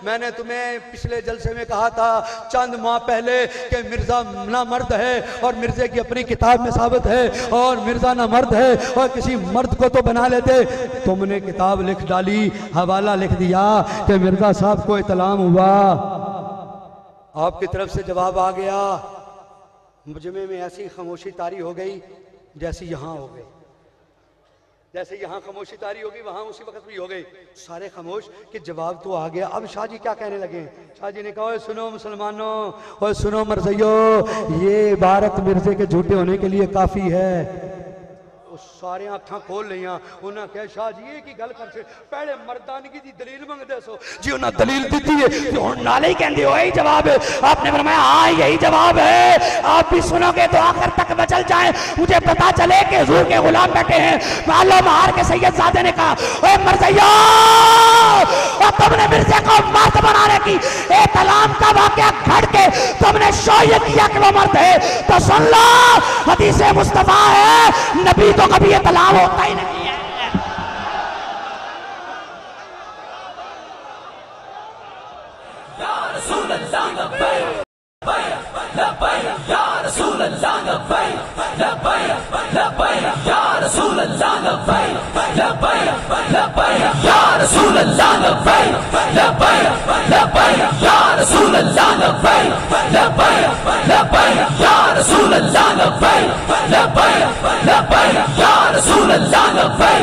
मैंने तुम्हें पिछले जलसे में कहा था चंद माह पहले कि मिर्जा ना मर्द है, और मिर्जे की अपनी किताब में साबित है, और मिर्जा ना मर्द है, और किसी मर्द को तो बना लेते। तुमने किताब लिख डाली, हवाला लिख दिया कि मिर्जा साहब को इत्लाम हुआ। आपकी तरफ से जवाब आ गया। मुजमे में ऐसी खामोशी तारी हो गई जैसी यहाँ हो गई, जैसे यहाँ खामोशी तारी होगी वहां उसी वक्त भी हो गई। सारे खामोश कि जवाब तो आ गया। अब शाह जी क्या कहने लगे? शाह जी ने कहा, सुनो मुसलमानों, और सुनो मर्जियो, ये इबारत मिर्जे के झूठे होने के लिए काफी है। सारे अखा खोल लिया। उन्हें कहा, शाह जी ये की गल कर पहले मर्दानगी की दलील मंगते सो जी, उन्हें दलील दी है, हुण नाले ही कहंदे हो यही जवाब है। आपने फरमाया हाँ यही जवाब है, आप भी सुनोगे तो आखिर तक बचल जाए, मुझे पता चले कि हुजूर के गुलाम बैठे हैं। मालूम हार के सैयद ज़ादे ने कहा, ओए मर्ज़ियो, और तुमने मिर्जे को मर्द बनाने की इत्लाम का वाकया घड़ के तुमने शोय किया कि वो मर्द है, तो सुन लो, हदीस मुस्तफा है, नबी तो कभी इत्लाम होता ही नहीं है। या रसूल अल्लाह लब्बैक लब्बैक, या रसूल अल्लाह लब्बैक लब्बैक लब्बैक, या रसूल अल्लाह लब्बैक लब्बैक लब्बैक, या रसूल अल्लाह लब्बैक लब्बैक लब्बैक, या रसूल अल्लाह लब्बैक लब्बैक लब्बैक, या रसूल अल्लाह लब्बैक लब्बैक लब्बैक, या रसूल अल्लाह लब्बैक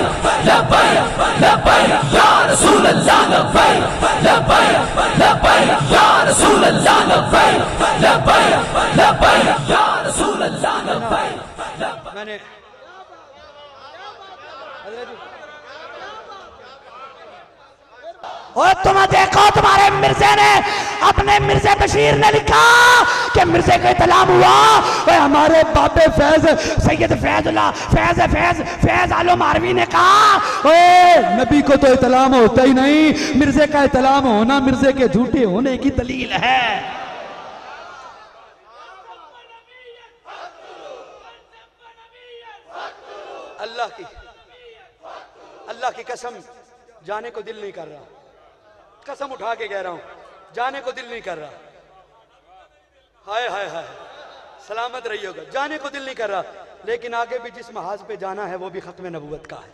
लब्बैक लब्बैक, या रसूल अल्लाह लब्बैक लब्बैक लब्बैक, या रसूल अल्लाह लब्बैक लब्बैक लब्बैक, या रसूल अल्लाह लब्बैक। मैंने और तुम देखो, तुम्हारे मिर्जे ने, अपने मिर्जे बशीर ने लिखा कि मिर्जे का इत्लाम हुआ। और हमारे बाबे फैज सैयद फैज आलम मारवी ने कहा, ओए नबी को तो इत्लाम होता ही नहीं, मिर्जे का इत्लाम होना मिर्जे के झूठे होने की दलील है। अल्लाह की कसम, जाने को दिल नहीं कर रहा, कसम उठा के कह रहा हूं, जाने को दिल नहीं कर रहा। हाय हाय हाय, सलामत रहिएगा, जाने को दिल नहीं कर रहा। लेकिन आगे भी जिस महाज पे जाना है वो भी खत्म नबूवत का है।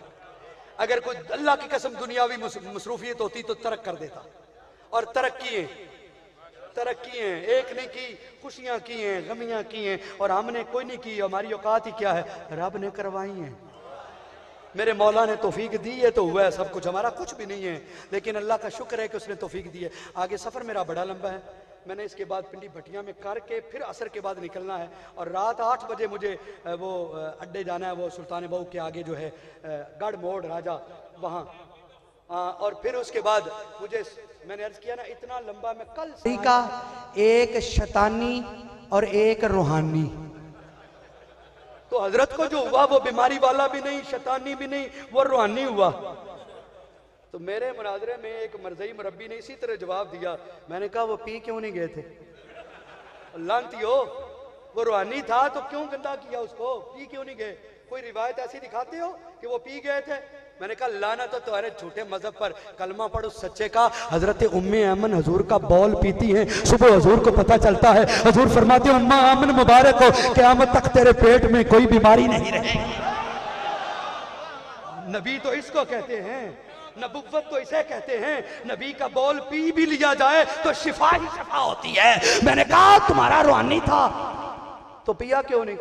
अगर कोई अल्लाह की कसम दुनियावी मसरूफियत होती तो तरक कर देता, और तरक्की है, एक ने की, खुशियां की हैं, गमियां की हैं, और हमने कोई नहीं की। हमारी औकात ही क्या है, रब ने करवाई है। मेरे मौला ने तौफीक दी है तो हुआ है सब कुछ, हमारा कुछ भी नहीं है, लेकिन अल्लाह का शुक्र है कि उसने तौफीक दी है। आगे सफ़र मेरा बड़ा लंबा है, मैंने इसके बाद पिंडी भटिया में करके फिर असर के बाद निकलना है, और रात 8 बजे मुझे वो अड्डे जाना है, वो सुल्तान बहू के आगे जो है गढ़ मोड़ राजा वहाँ, और फिर उसके बाद मुझे, मैंने अर्ज किया ना इतना लंबा, मैं कल का एक शैतानी और एक रूहानी, तो हजरत को जो हुआ वो बीमारी वाला भी नहीं, शैतानी भी नहीं, वो रूहानी हुआ। तो मेरे मुनाजरे में एक मरज़ई मुरब्बी ने इसी तरह जवाब दिया। मैंने कहा वो पी क्यों नहीं गए थे? लानती हो, वो रूहानी था तो क्यों गंदा किया उसको, पी क्यों नहीं गए? कोई रिवायत ऐसी दिखाते हो कि वो पी गए थे? मैंने कहा लानत तो तुम्हारे झूठे मजहब पर, कलमा पढ़ो सच्चे का। हजरत उम्मे अमन हजूर का बौल पीती हैं, सुबह हजूर को पता चलता है, हजूर फरमाते हैं उम्मा अमन मुबारक हो, क़यामत तक तेरे पेट में कोई बीमारी नहीं रहेगी। नबी तो इसको कहते हैं, नबुव्वत तो इसे कहते हैं, नबी का बौल पी भी लिया जाए तो शिफा ही शिफा होती है। मैंने कहा तुम्हारा रूहानी था तो पिया क्यों नहीं?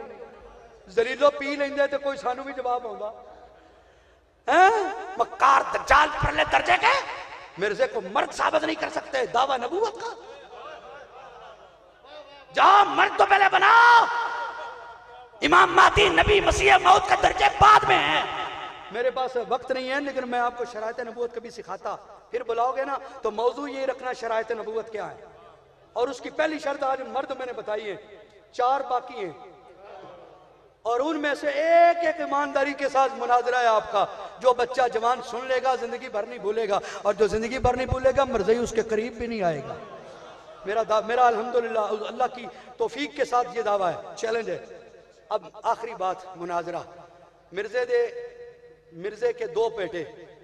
जलीलो पी लेंगे तो कोई सानू भी जवाब होगा। मक्कार दज्जाल परले दर्जे के मिर्जे को मर्द साबित नहीं कर सकते, दावा नबूवत का। जाओ मर्द तो पहले बनाओ, इमाम महदी नबी मसीह मौत का दर्जे बाद में है। मेरे पास वक्त नहीं है, लेकिन मैं आपको शरायत नबूवत कभी सिखाता, फिर बुलाओगे ना तो मौजू ये रखना शरायत नबूवत क्या है। और उसकी पहली शर्त आज मर्द मैंने बताई है, 4 बाकी हैं, और उनमें से एक एक ईमानदारी के साथ मुनाजरा है आपका। जो बच्चा जवान सुन लेगा जिंदगी भर नहीं भूलेगा, और जो जिंदगी भर नहीं भूलेगा मर्ज़ई उसके करीब भी नहीं आएगा। मेरा अल्हम्दुलिल्लाह अल्लाह की तौफीक के साथ ये दावा है, चैलेंज है। अब आखिरी बात, मुनाजरा मिर्जे दे मिर्जे के दो बेटे,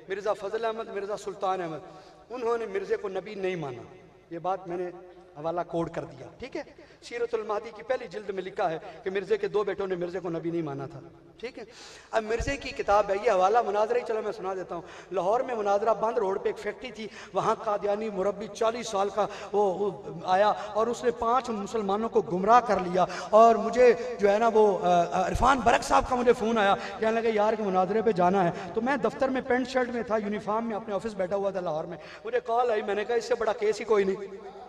मिर्जा फजल अहमद, मिर्जा सुल्तान अहमद, उन्होंने मिर्जे को नबी नहीं माना। ये बात मैंने हवाला कोड कर दिया, ठीक है। सीरतुल महदी की पहली जिल्द में लिखा है कि मिर्जे के दो बेटों ने मिर्जे को नबी नहीं माना था, ठीक है। अब मिर्जे की किताब है, ये हवाला मुनाजरा ही, चलो मैं सुना देता हूँ। लाहौर में मुनाजरा बंद रोड पे एक फैक्ट्री थी, वहाँ कादियानी मुरब्बी 40 साल का वो आया और उसने 5 मुसलमानों को गुमराह कर लिया। और मुझे जो है ना वो इरफान बरक साहब का मुझे फ़ोन आया, कहने लगे यार के मुनाजरे पर जाना है। तो मैं दफ्तर में पेंट शर्ट में था, यूनिफॉर्म में अपने ऑफिस बैठा हुआ था लाहौर में, मुझे कॉल आई। मैंने कहा इससे बड़ा केस ही कोई नहीं।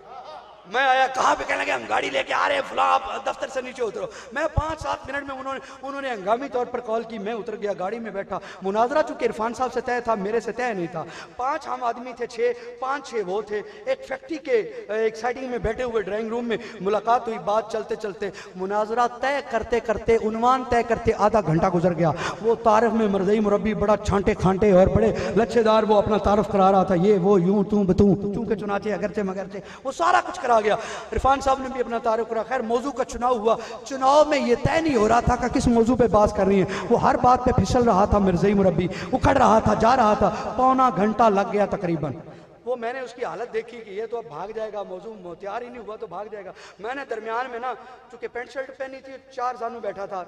मैं आया, कहाँ पे? कहने लगे हम गाड़ी लेके आ रहे हैं, फुला आप दफ्तर से नीचे उतरो। मैं 5-7 मिनट में उन्होंने हंगामी तौर पर कॉल की, मैं उतर गया, गाड़ी में बैठा। मुनाजरा चूंकि इरफान साहब से तय था, मेरे से तय नहीं था। 5 हम आदमी थे, 5-6 वो थे। एक फैक्ट्री के एक साइडिंग में बैठे हुए ड्राइंग रूम में मुलाकात हुई, बात चलते चलते मुनाजरा तय करते करते, उन्वान तय करते आधा घंटा गुजर गया। वो तारफ में मरज़ई मुरब्बी बड़ा छांटे खांटे और बड़े लच्छेदार वो अपना तारफ करा रहा था, ये वो यूं तू बतू चूंकि चुनाचे अगरचे मगरचे, वो सारा कुछ करा गया। इरफान साहब ने भी अपना तारुफ करा। खैर मौजू का चुनाव हुआ। चुनाव में ये तय नहीं हो रहा था कि किस मौजू पे बात करनी है, वो हर बात पे फिसल रहा था। मिर्ज़ई मुरब्बी उखड़ रहा था, जा रहा था, पौना घंटा लग गया तकरीबन। वो मैंने उसकी हालत देखी कि ये तो अब भाग जाएगा, मौजू तैयार ही नहीं हुआ तो भाग जाएगा। मैंने दरमियान में ना, चूंकि पेंट शर्ट पहनी थी, 4 जानू बैठा था,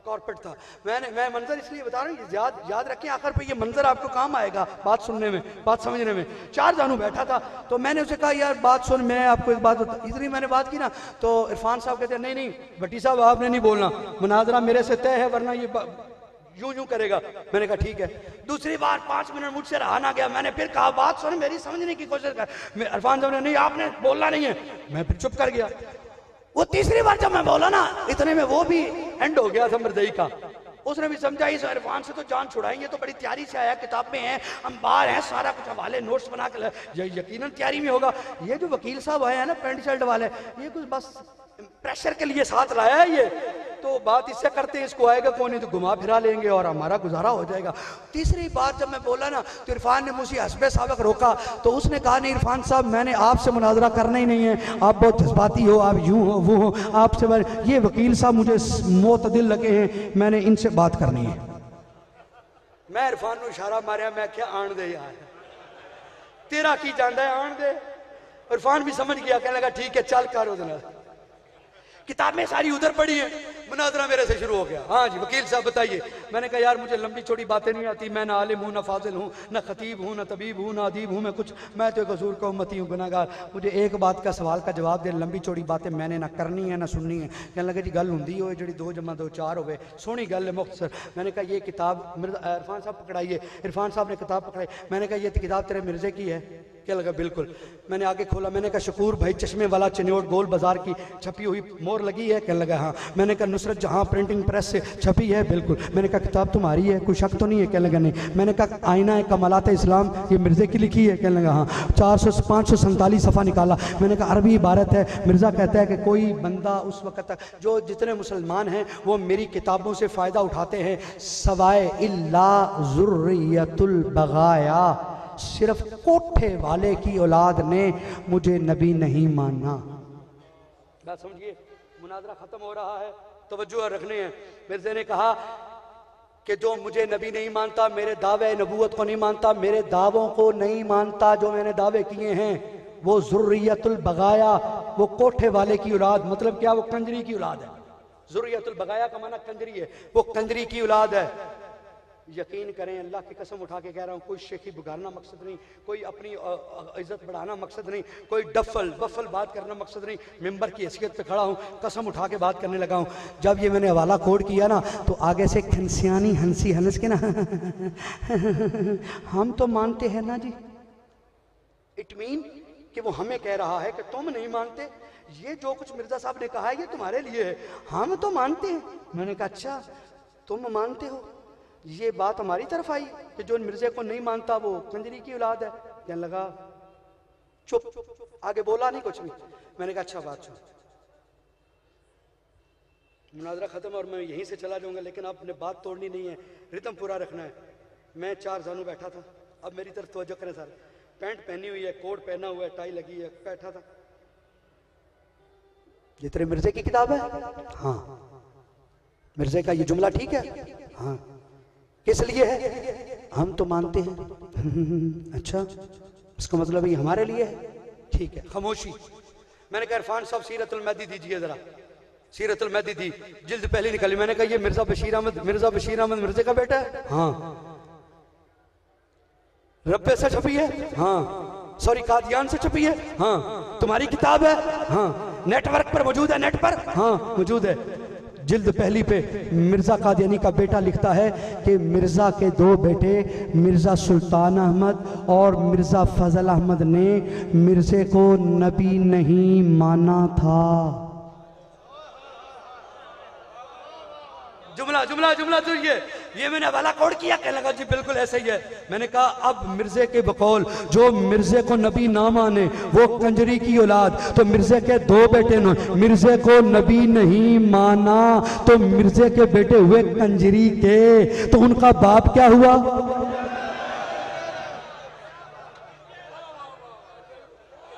कॉर्पोरेट था। मैं मंजर इसलिए बता रहा हूँ, याद रखें, आखिर पे ये मंजर आपको काम आएगा बात सुनने में, बात समझने में। 4 जानू बैठा था, तो मैंने उसे कहा यार बात सुन, मैं आपको एक बात बता। इतनी मैंने बात की ना, तो इरफान साहब कहते नहीं नहीं भट्टी साहब आपने नहीं बोलना, मुनाजरा मेरे से तय है, वरना ये यूं करेगा। मैंने कहा ठीक है। दूसरी बार 5 मिनट मुझसे रहा ना गया, मैंने फिर कहा बात सुन, मेरी समझने की कोशिश कर। इरफान साहब ने नहीं आपने बोलना नहीं है, मैं फिर चुप कर गया। वो तीसरी बार जब मैं बोला ना, इतने में वो भी एंड हो गया था मिर्ज़ई का। उसने भी समझा इस इरफान से तो जान छुड़ाएंगे, तो बड़ी तैयारी से आया, किताब में है, हम बाहर हैं, सारा कुछ हवाले नोट्स बना के यकीनन तैयारी में होगा। ये जो वकील साहब आए हैं ना पेंट शर्ट वाले, ये कुछ बस प्रेशर के लिए साथ लाया है ये, तो बात इससे करते हैं, इसको आएगा कौन, नहीं तो घुमा फिरा लेंगे और हमारा गुजारा हो जाएगा। तीसरी बार जब मैं बोला ना, तो इरफान ने मुझे हस्बे साबक रोका। तो उसने कहा नहीं इरफान साहब, मैंने आपसे मुनाजरा करना ही नहीं है, आप बहुत जज्बाती हो, आप यूं हो वो हो, आपसे ये वकील साहब मुझे मोतदिल लगे हैं, मैंने इनसे बात करनी है। मैं इरफान को इशारा मारिया, मैं क्या आन दे यार, तेरा की जाना है, आन दे। इरफान भी समझ गया, कहने लगा ठीक है चल कर। उधर किताबें सारी उधर पड़ी है, मुनाजरा मेरे से शुरू हो गया। हाँ जी वकील साहब बताइए। मैंने कहा यार मुझे लंबी चौड़ी बातें नहीं आती, मैं ना आलिम हूँ, ना फाजिल हूँ, ना खतीब हूँ, ना तबीब हूँ, ना अदीब हूँ, मैं तो एक हजूर का उम्मती हूँ, गुनाहगार। मुझे एक बात का सवाल का जवाब दे, लंबी चौड़ी बातें मैंने ना करनी है ना सुननी है। कहने लगे जी गल होंगी हो जी 2 + 2 4 हो, सोहनी गल है मुख्तसर। मैंने कहा ये किताब इरफान साहब पकड़ाइए। इरफान साहब ने किताब पकड़ाई। मैंने कहा ये किताब तेरे मिर्जे की है? क्या लगा बिल्कुल। मैंने आगे खोला, मैंने कहा शकूर भाई चश्मे वाला चिन्योट गोल बाजार की छपी हुई मोहर लगी है? कहने लगा हाँ। मैंने कहा नुसरत जहाँ प्रिंटिंग प्रेस से छपी है? बिल्कुल। मैंने कहा किताब तुम्हारी है, कोई शक तो नहीं है? कहने लगा नहीं। मैंने कहा आईना है कमालात इस्लाम ये मिर्जे की लिखी है? कहने लगा हाँ। 547 सफ़ा निकाला। मैंने कहा अरबी इबारत है। मिर्ज़ा कहता है कि कोई बंदा उस वक़्त तक जो जितने मुसलमान हैं वो मेरी किताबों से फ़ायदा उठाते हैं, सवाए इल्ला ज़ुर्रियतुल बगाया, सिर्फ कोठे वाले की औलाद ने मुझे नबी नहीं माना। बात समझिए, मुनाजरा खत्म हो रहा है, तवज्जो रखने हैं। मिर्ज़े ने कहा कि जो मुझे नबी नहीं मानता, मेरे दावे नबूवत को नहीं मानता, मेरे दावों को नहीं मानता जो मैंने दावे किए हैं, वो ज़ुर्रियतुल बगाया, वो कोठे वाले की औलाद, मतलब क्या, वो कंजरी की औलाद है। ज़ुर्रियतुल बगाया का माना कंजरी है, वो कंजरी की औलाद है। यकीन करें, अल्लाह की कसम उठा के कह रहा हूँ, कोई शेखी बिगाड़ना मकसद नहीं, कोई अपनी इज्जत बढ़ाना मकसद नहीं, कोई डफल बात करना मकसद नहीं। मिंबर की हैसियत पे खड़ा हूँ, कसम उठा के बात करने लगा हूँ। जब ये मैंने हवाला कोड किया ना, तो आगे से खनसियानी हंसी हंस के ना हम तो मानते हैं ना जी। इट मीन कि वो हमें कह रहा है कि तुम नहीं मानते, ये जो कुछ मिर्जा साहब ने कहा है ये तुम्हारे लिए है, हम तो मानते हैं। मैंने कहा अच्छा तुम मानते हो? ये बात हमारी तरफ आई कि जो मिर्जे को नहीं मानता वो कंजरी की औलाद है। कहने लगा चुप, आगे बोला नहीं कुछ भी। मैंने कहा अच्छा बात सुन। मुनाजरा खत्म और मैं यहीं से चला जाऊंगा, लेकिन आपने बात तोड़नी नहीं है, रिदम पूरा रखना है। मैं 4 जानू बैठा था, अब मेरी तरफ तवज्जो करें सारे। पैंट पहनी हुई है, कोट पहना हुआ है, टाई लगी है, बैठा था। ये तेरे मिर्जे की किताब है? हाँ। मिर्जे का ये जुमला ठीक है? हाँ। किस लिए है? हम तो मानते हैं। अच्छा, इसका मतलब ये हमारे लिए है। ठीक है, खामोशी। मैंने कहा इरफान साहब सीरतुल महदी दीजिए जरा। सीरतुल महदी दी, जिल्द पहली निकाली। मैंने कहा ये मिर्जा बशीर अहमद मिर्जे का बेटा है? हाँ। रब्बे से छपी है? हाँ। सॉरी, कादियान से छपी है? हाँ। तुम्हारी किताब है? हाँ। नेटवर्क पर मौजूद है? नेट पर? हाँ मौजूद है। जिल्द पहली पे मिर्जा कादियानी का बेटा लिखता है कि मिर्जा के 2 बेटे मिर्जा सुल्तान अहमद और मिर्जा फजल अहमद ने मिर्जे को नबी नहीं माना था। जुमला जुमला जुमला तो ये मैंने हवाला कोड किया। कहने लगा जी बिल्कुल ऐसा ही है। मैंने कहा अब मिर्जे के बकौल जो मिर्जे को नबी ना माने वो कंजरी की औलाद, तो मिर्जे के 2 बेटे ने मिर्जे को नबी नहीं माना तो मिर्जे के बेटे हुए कंजरी के, तो उनका बाप क्या हुआ?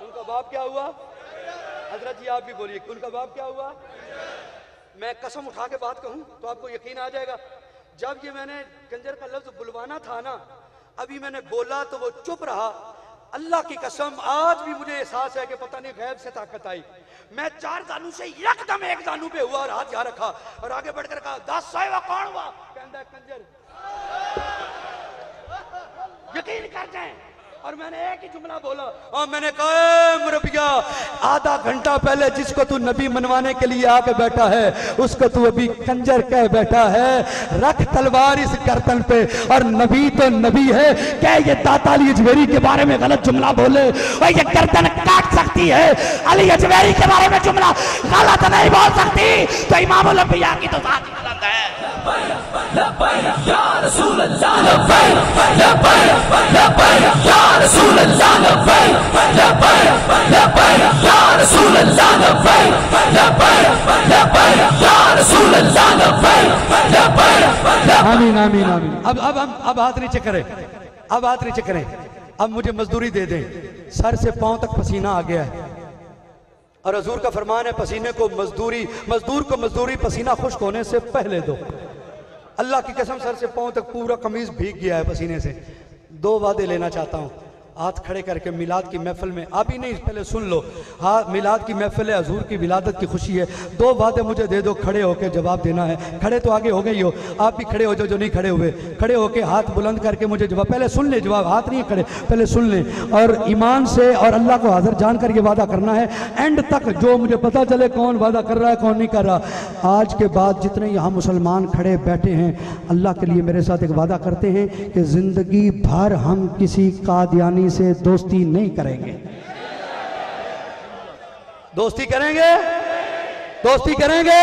उनका बाप क्या हुआ? हजरत जी आप भी बोलिए, उनका बाप क्या हुआ? मैं कसम उठा के बात कहूं तो आपको यकीन आ जाएगा। जब ये मैंने कंजर का लफ्ज बुलवाना था ना, अभी मैंने बोला तो वो चुप रहा। अल्लाह की कसम आज भी मुझे एहसास है कि पता नहीं गैब से ताकत आई। मैं 4 जानू से एकदम एक जानू पे हुआ और हाथ यहाँ रखा और आगे बढ़कर कहा 10 साहिबा कौन हुआ? कहता है कंजर। यकीन कर जाए। और मैंने एक ही जुमला बोला और मैंने कहा मुरबिया, आधा घंटा पहले जिसको तू नबी मनवाने के लिए आके बैठा है उसको तू अभी कंजर कह बैठा है। रख तलवार इस गर्दन पे, और नबी तो नबी है। क्या ये दाता अली अजमेरी के बारे में गलत जुमला बोले और ये गर्दन काट सकती है? अली अजमेरी के बारे में जुमला गलत नहीं बोल सकती तो इमाम उल अंबिया की तो बात गलत है। आमीन आमीन आमीन। अब हाथ नीचे करें, अब हाथ नीचे करें। अब मुझे मजदूरी दे दें। सर से पांव तक पसीना आ गया है और हजूर का फरमान है पसीने को मजदूर को मजदूरी पसीना खुश्क होने से पहले दो। अल्लाह की कसम सर से पांव तक पूरा कमीज भीग गया है पसीने से। 2 वादे लेना चाहता हूँ हाथ खड़े करके मिलाद की महफिल में। आप ही नहीं, पहले सुन लो। हाँ, मिलाद की महफिल है, हजूर की विलादत की खुशी है। 2 वादे मुझे दे दो, खड़े होकर जवाब देना है। खड़े तो आगे हो गए ही हो, आप भी खड़े हो जो नहीं खड़े हुए। खड़े होकर हाथ बुलंद करके मुझे जवाब, पहले सुन ले जवाब, हाथ नहीं खड़े, पहले सुन ले। और ईमान से और अल्लाह को हाजिर जानकर ये वादा करना है एंड तक, जो मुझे पता चले कौन वादा कर रहा है कौन नहीं कर रहा। आज के बाद जितने यहाँ मुसलमान खड़े बैठे हैं, अल्लाह के लिए मेरे साथ एक वादा करते हैं कि जिंदगी भर हम किसी कादियानी से दोस्ती नहीं करेंगे। दोस्ती करेंगे? दोस्ती करेंगे।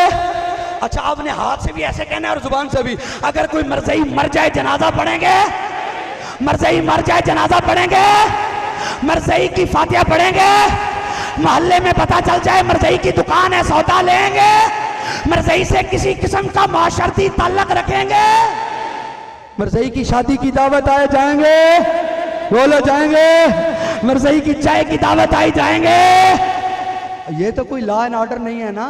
अच्छा, आपने हाथ से भी ऐसे कहना है और जुबान से भी। अगर कोई मरज़ई मर जाए जनाजा पढ़ेंगे? मरज़ई मर जाए जनाजा पढ़ेंगे? मरज़ई की फातिहा पढ़ेंगे? मोहल्ले में पता चल जाए मरज़ई की दुकान है सौदा लेंगे? मरज़ई से किसी किस्म का माशरती ताल्लुक रखेंगे? मरज़ई की शादी की दावत आए जाएंगे? बोलो जाएंगे? मरज़ई की चाय की दावत आई जाएंगे? ये तो कोई लॉ एंड ऑर्डर नहीं है ना,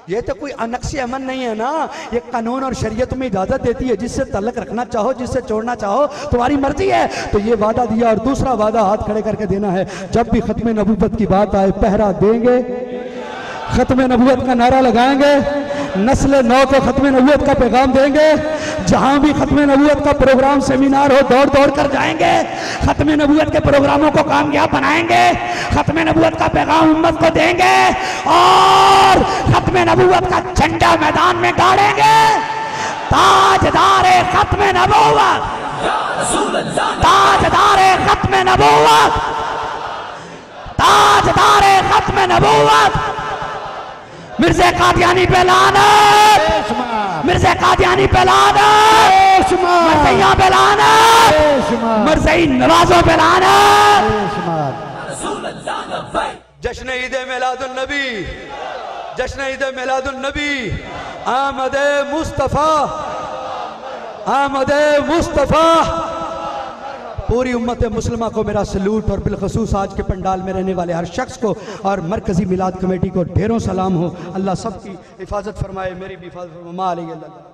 ये तो कोई अनक्स अमन नहीं है ना। ये कानून और शरीयत में इजाजत देती है, जिससे ताल्लुक रखना चाहो जिससे छोड़ना चाहो तुम्हारी मर्जी है। तो ये वादा दिया। और दूसरा वादा हाथ खड़े करके देना है, जब भी खत्म नबूवत की बात आए पहरा देंगे, खत्म नबूवत का नारा लगाएंगे, नस्ल नौ को खत्म नबूवत का पैगाम देंगे। जहां भी खत्म नबूवत का प्रोग्राम सेमिनार हो दौड़ दौड़ कर जाएंगे, खत्म नबूवत के प्रोग्रामों को कामयाब बनाएंगे, खत्म नबूवत का पैगाम उम्मत को देंगे और खत्म नबूवत का झंडा मैदान में गाड़ेंगे। ताजदारे खत्म नबूवत, ताजदारे खत्म नबूवत, ताजदारे खत्म नबूवत, मिर्ज़ा कादियानी पे लानत, मिर्ज़ा कादियानी पे लानत, मरज़इयां पे लानत, मरज़ई नवाजों पे लानत। जश्न ईद मिलादुन नबी, जश्न ईद मिलादुन नबी, आमद मुस्तफ़ा, आमद मुस्तफ़ा। पूरी उम्मत मुस्लिमा को मेरा सलूट और बिलखसूस आज के पंडाल में रहने वाले हर शख्स को और मरकजी मिलाद कमेटी को ढेरों सलाम हो। अल्लाह सबकी हिफाजत फरमाए, मेरी भी हिफाजत फरमाए।